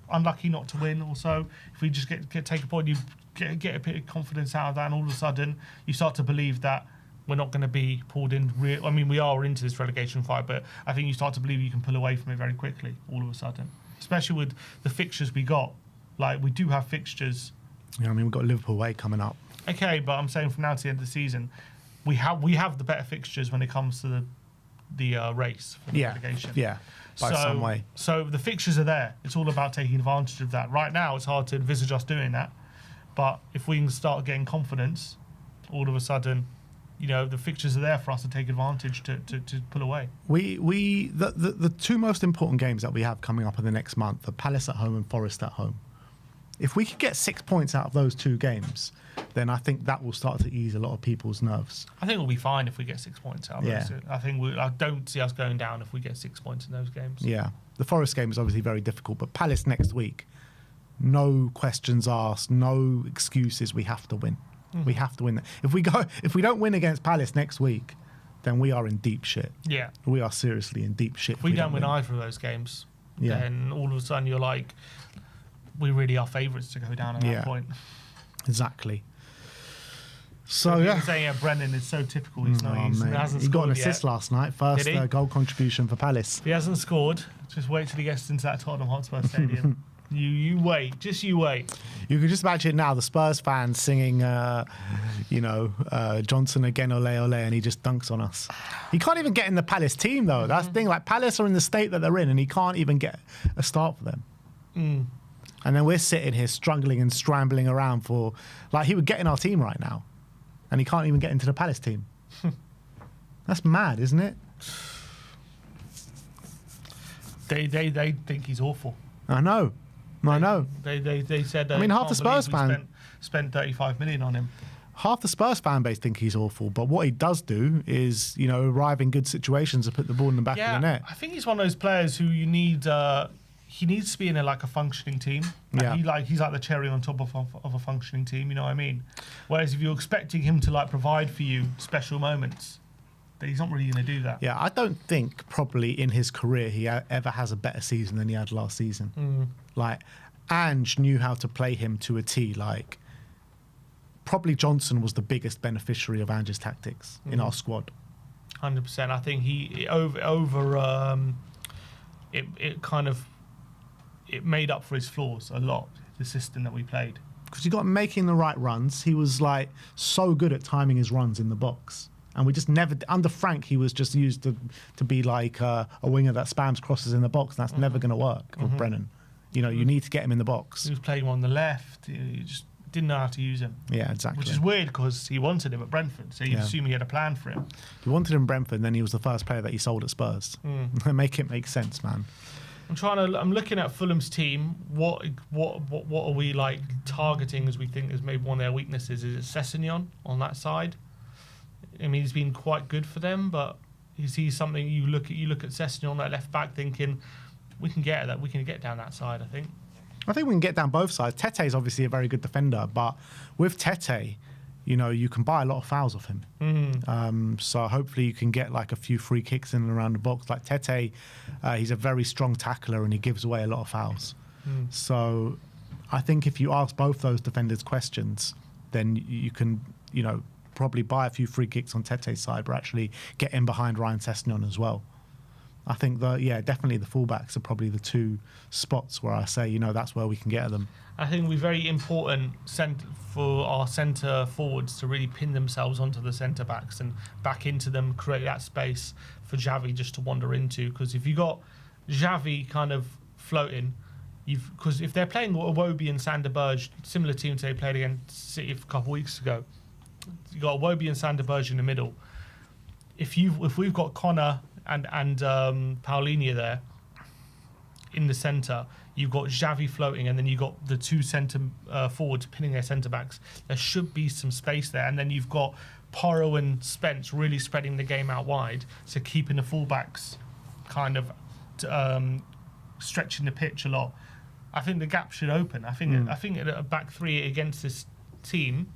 unlucky not to win also, if we just take a point, you get a bit of confidence out of that, and all of a sudden you start to believe that we're not going to be pulled in. I mean, we are into this relegation fight, but I think you start to believe you can pull away from it very quickly all of a sudden, especially with the fixtures we got. Like, we do have fixtures. Yeah, I mean, we've got Liverpool away coming up. Okay, but I'm saying from now to the end of the season, we have the better fixtures when it comes to the race for the relegation. Yeah, by some way. So the fixtures are there. It's all about taking advantage of that. Right now, it's hard to envisage us doing that. But if we can start getting confidence, all of a sudden, the fixtures are there for us to take advantage to pull away. The 2 most important games that we have coming up in the next month are Palace at home and Forest at home. If we could get 6 points out of those 2 games, then I think that will start to ease a lot of people's nerves. I think we'll be fine if we get 6 points out of those. I don't see us going down if we get 6 points in those games. Yeah. The Forest game is obviously very difficult, but Palace next week, no questions asked, no excuses. We have to win. We have to win. If we don't win against Palace next week, then we are in deep shit. Yeah. We are seriously in deep shit. If we don't win either of those games, then all of a sudden you're like, we really are favourites to go down at that point. Exactly. So yeah, saying Brennan is so typical. He's not. He hasn't he got an scored assist yet. last night. First goal contribution for Palace. He hasn't scored. Just wait till he gets into that Tottenham Hotspur stadium. You wait. Just you wait. You can just imagine now the Spurs fans singing, Johnson again, ole ole, and he just dunks on us. He can't even get in the Palace team though. That's the thing. Like Palace are in the state that they're in, and he can't even get a start for them. And then we're sitting here struggling and scrambling around for, like, he would get in our team right now, and he can't even get into the Palace team. That's mad, isn't it? They think he's awful. I know. They said. I mean, half the Spurs fans spent 35 million on him. Half the Spurs fan base think he's awful, but what he does do is, arrive in good situations and put the ball in the back of the net. I think he's one of those players who you need. He needs to be in a functioning team. He's like the cherry on top of a functioning team. You know what I mean? Whereas if you're expecting him to provide for you special moments, then he's not really going to do that. Yeah, I don't think probably in his career he ever has a better season than he had last season. Ange knew how to play him to a T. Probably Johnson was the biggest beneficiary of Ange's tactics in our squad. 100%. I think it made up for his flaws a lot, the system that we played. Because he got making the right runs. He was so good at timing his runs in the box. And we just never, under Frank, he was just used to be like a winger that spams crosses in the box. And that's never going to work with Brennan. You need to get him in the box. He was playing on the left. He just didn't know how to use him. Yeah, exactly. Which is weird because he wanted him at Brentford. So you assume he had a plan for him. He wanted him at Brentford, and then he was the first player that he sold at Spurs. Make it make sense, man. I'm looking at Fulham's team. What are we targeting as we think is maybe one of their weaknesses? Is it Sessegnon on that side? I mean, he's been quite good for them, but you see something. You look at Sessegnon on that left back, thinking we can get down that side. I think we can get down both sides. Tete is obviously a very good defender, but with Tete, you can buy a lot of fouls off him. So hopefully you can get a few free kicks in and around the box. Like Tete, he's a very strong tackler and he gives away a lot of fouls. So I think if you ask both those defenders questions, then you can, probably buy a few free kicks on Tete's side, but actually get in behind Ryan Sessegnon as well. I think definitely the fullbacks are probably the two spots where I say, that's where we can get at them. I think we're very important for our centre forwards to really pin themselves onto the centre backs and back into them, create that space for Xavi just to wander into. Because if you got Xavi kind of floating, because if they're playing Iwobi and Sander Berge, similar teams they played against City a couple of weeks ago, you got Iwobi and Sander Berge in the middle. If we've got Connor and Paulinho there in the centre, you've got Xavi floating, and then you've got the two centre forwards pinning their centre backs. There should be some space there, and then you've got Porro and Spence really spreading the game out wide, so keeping the fullbacks kind of stretching the pitch a lot. I think the gap should open. I think a back three against this team,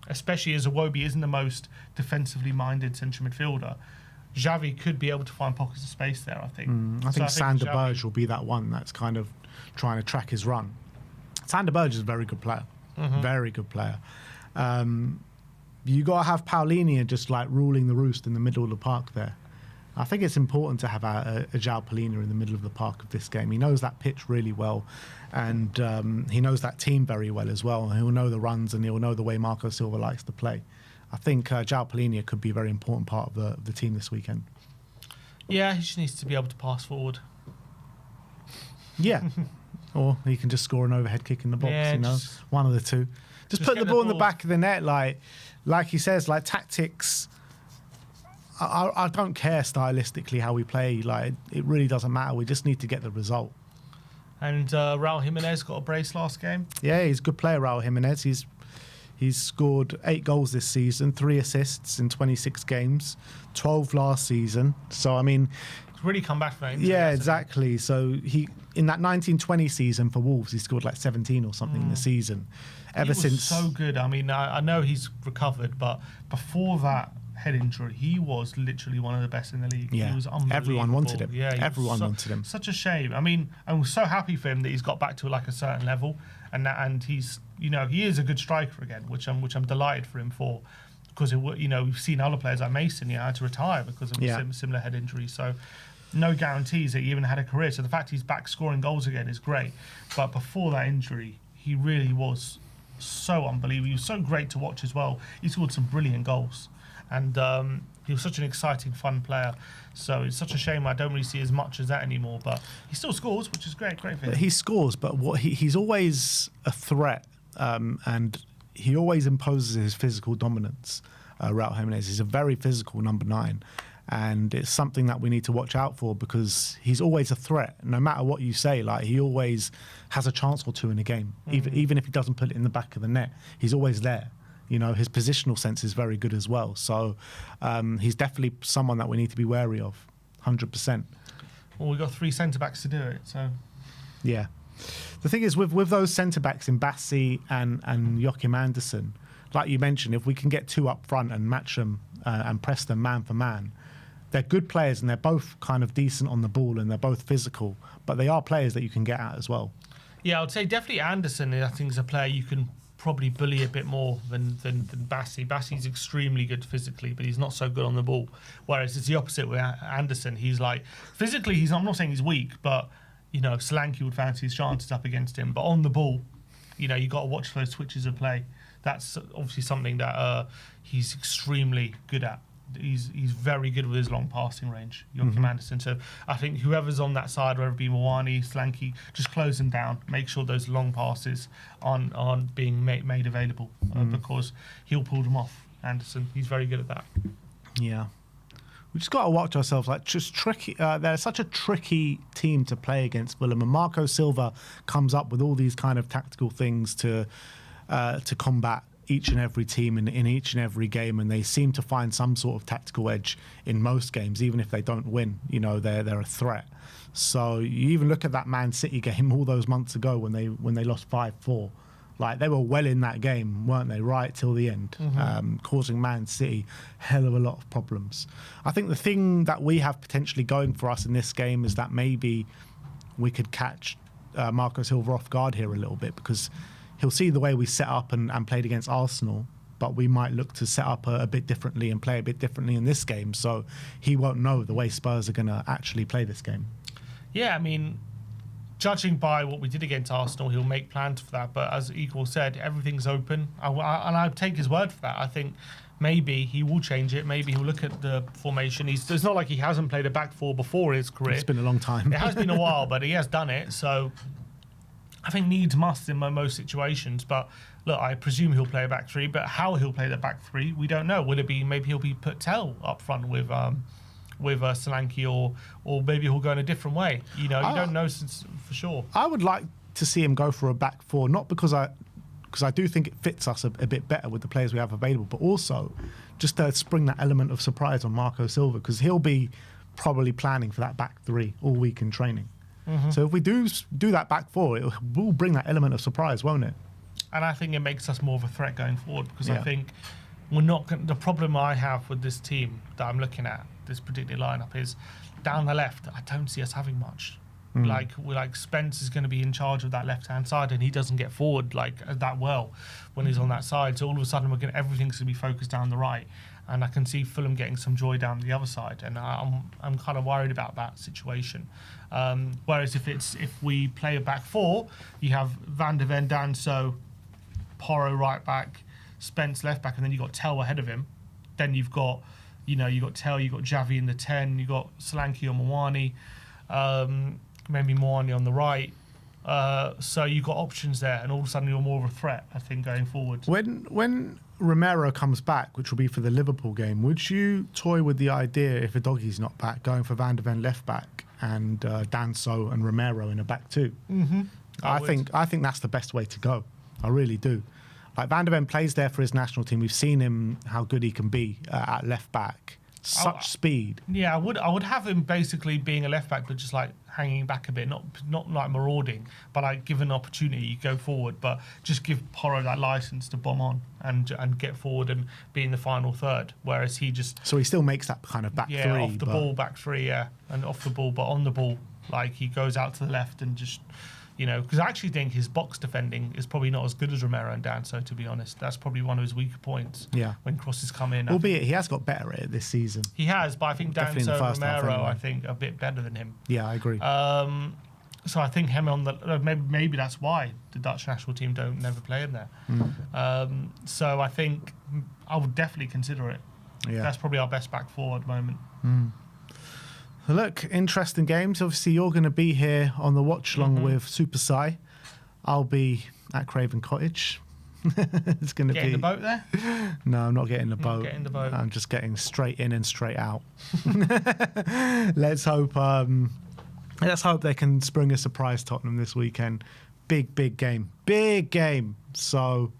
especially as Iwobi isn't the most defensively minded central midfielder, Xavi could be able to find pockets of space there, I think. I think Sander Berge will be that one that's kind of trying to track his run. Sander Berge is a very good player. Very good player. You got to have Paulinho just ruling the roost in the middle of the park there. I think it's important to have a João Paulinho in the middle of the park of this game. He knows that pitch really well, and he knows that team very well as well. He'll know the runs and he'll know the way Marco Silva likes to play. I think João Paulinho could be a very important part of the team this weekend. Yeah, he just needs to be able to pass forward. Yeah. Or he can just score an overhead kick in the box, one of the two. Just put the ball in the back of the net, like he says, tactics. I don't care stylistically how we play. It really doesn't matter. We just need to get the result. And Raul Jimenez got a brace last game. Yeah, he's a good player, Raul Jimenez. He's scored 8 goals this season, 3 assists in 26 games, 12 last season. So, I mean, really come back from that injury. Yeah, exactly. So he in that 1920 season for Wolves, he scored like 17 or something in the season. He was so good. I mean, I know he's recovered, but before that head injury, he was literally one of the best in the league. Yeah, He was unbelievable. everyone wanted him. Yeah, Everyone wanted him. Such a shame. I mean, I'm so happy for him that he's got back to like a certain level, and he's, you know, he is a good striker again, which I'm delighted for him for, because you know, we've seen other players like Mason, had to retire because of similar head injuries. So no guarantees that he even had a career. So the fact he's back scoring goals again is great. But before that injury, he really was so unbelievable. He was so great to watch as well. He scored some brilliant goals. And he was such an exciting, fun player. So it's such a shame I don't really see as much as that anymore. But he still scores, which is great for him. He scores, but he's always a threat, and he always imposes his physical dominance. Raul Jimenez, he's a very physical number 9, and it's something that we need to watch out for, because he's always a threat. No matter what you say, like, he always has a chance or two in a game, even if he doesn't put it in the back of the net. He's always there. You know, his positional sense is very good as well. So he's definitely someone that we need to be wary of, 100%. Well, we've got 3 centre-backs to do it, so... Yeah. The thing is, with those centre-backs in Bassi and Joachim Andersen, like you mentioned, if we can get 2 up front and match them and press them man for man, they're good players and they're both kind of decent on the ball and they're both physical, but they are players that you can get at as well. Yeah, I would say definitely Andersen, I think, is a player you can probably bully a bit more than Bassi. Bassi's extremely good physically, but he's not so good on the ball. Whereas it's the opposite with Andersen. He's like, physically, I'm not saying he's weak, but, you know, Solanke would fancy his chances up against him. But on the ball, you know, you got to watch those switches of play. That's obviously something that he's extremely good at. He's very good with his long passing range, Joachim Andersen. So I think whoever's on that side, whether it be Mawani, Solanke, just close them down. Make sure those long passes aren't being made available, because he'll pull them off. Andersen, he's very good at that. Yeah. We just got to watch ourselves. Like, just tricky. They're such a tricky team to play against Fulham, and Marco Silva comes up with all these kind of tactical things to combat each and every team in each and every game, and they seem to find some sort of tactical edge in most games, even if they don't win. You know, they're a threat. So you even look at that Man City game all those months ago when they lost 5-4. Like, they were well in that game, weren't they, right till the end, causing Man City hell of a lot of problems. I think the thing that we have potentially going for us in this game is that maybe we could catch Marco Silva off guard here a little bit, because he'll see the way we set up and played against Arsenal, but we might look to set up a bit differently and play a bit differently in this game. So he won't know the way Spurs are going to actually play this game. Yeah, I mean, judging by what we did against Arsenal, he'll make plans for that. But as Equal said, everything's open. And I take his word for that. I think maybe he will change it. Maybe he'll look at the formation. It's not like he hasn't played a back 4 before in his career. It's been a long time. It has been a while, but he has done it. So I think needs must in most situations. But look, I presume he'll play a back 3. But how he'll play the back 3, we don't know. Would it be maybe he'll be put Tel up front with Solanke, or maybe he'll go in a different way? You know, you don't know for sure. I would like to see him go for a back 4, not because I do think it fits us a bit better with the players we have available, but also just to spring that element of surprise on Marco Silva, because he'll be probably planning for that back 3 all week in training. So if we do that back 4, it will bring that element of surprise, won't it? And I think it makes us more of a threat going forward, because I think we're not the problem I have with this team that I'm looking at, this particular lineup, is down the left, I don't see us having much. Like Spence is going to be in charge of that left-hand side, and he doesn't get forward that well when he's on that side. So all of a sudden, everything's going to be focused down the right, and I can see Fulham getting some joy down the other side, and I'm kind of worried about that situation. Whereas if we play a back 4, you have Van der Ven, Danso, Porro right back, Spence left back, and then you've got Tel ahead of him. Then you've got Tel, you've got Javi in the 10, you've got Solanke or Mawani, maybe Mawani on the right. So you've got options there, and all of a sudden you're more of a threat, I think, going forward. When Romero comes back, which will be for the Liverpool game, would you toy with the idea, if Udogi's not back, going for Van der Ven left back and Danso and Romero in a back 2? I think that's the best way to go. I really do. Like, Van der Ven plays there for his national team. We've seen him, how good he can be at left back. such speed. Yeah, I would have him basically being a left back, but just like hanging back a bit, not like marauding, but like given opportunity, you go forward, but just give Porro that license to bomb on and get forward and be in the final third. Whereas he just So he still makes that kind of back three. off the ball, back three, and off the ball, but on the ball, like he goes out to the left and just. Because I actually think his box defending is probably not as good as Romero and Danso, to be honest. That's probably one of his weaker points when crosses come in. Albeit he has got better at it this season. He has, but I think Definitely in the Danso and first half Romero, anyway. I think, are a bit better than him. Yeah, I agree. So I think him on the maybe that's why the Dutch national team don't never play him there. So I think I would definitely consider it. Yeah. That's probably our best back four at the moment. Look, interesting games. Obviously, you're going to be here on the watch along with Super Sai. I'll be at Craven Cottage. It's going to be. Get in the boat there? No, I'm not getting the boat. Get in the boat. I'm just getting straight in and straight out. Let's hope. Let's hope they can spring a surprise Tottenham this weekend. Big game. Big game. So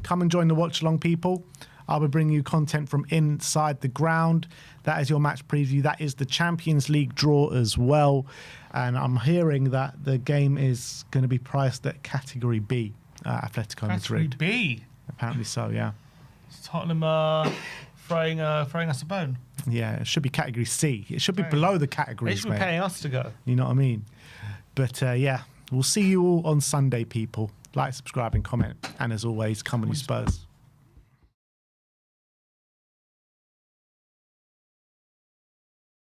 come and join the watch along, people. I'll be bringing you content from inside the ground. That is your match preview. That is the Champions League draw as well. And I'm hearing that the game is going to be priced at Category B, Atletico Category Madrid. B. Apparently so, yeah. Tottenham throwing us a bone. Yeah, it should be Category C. It should be below the They categories, should be mate. paying us to go. You know what I mean? But yeah, we'll see you all on Sunday, people. Like, subscribe and comment. And as always, come on you Spurs.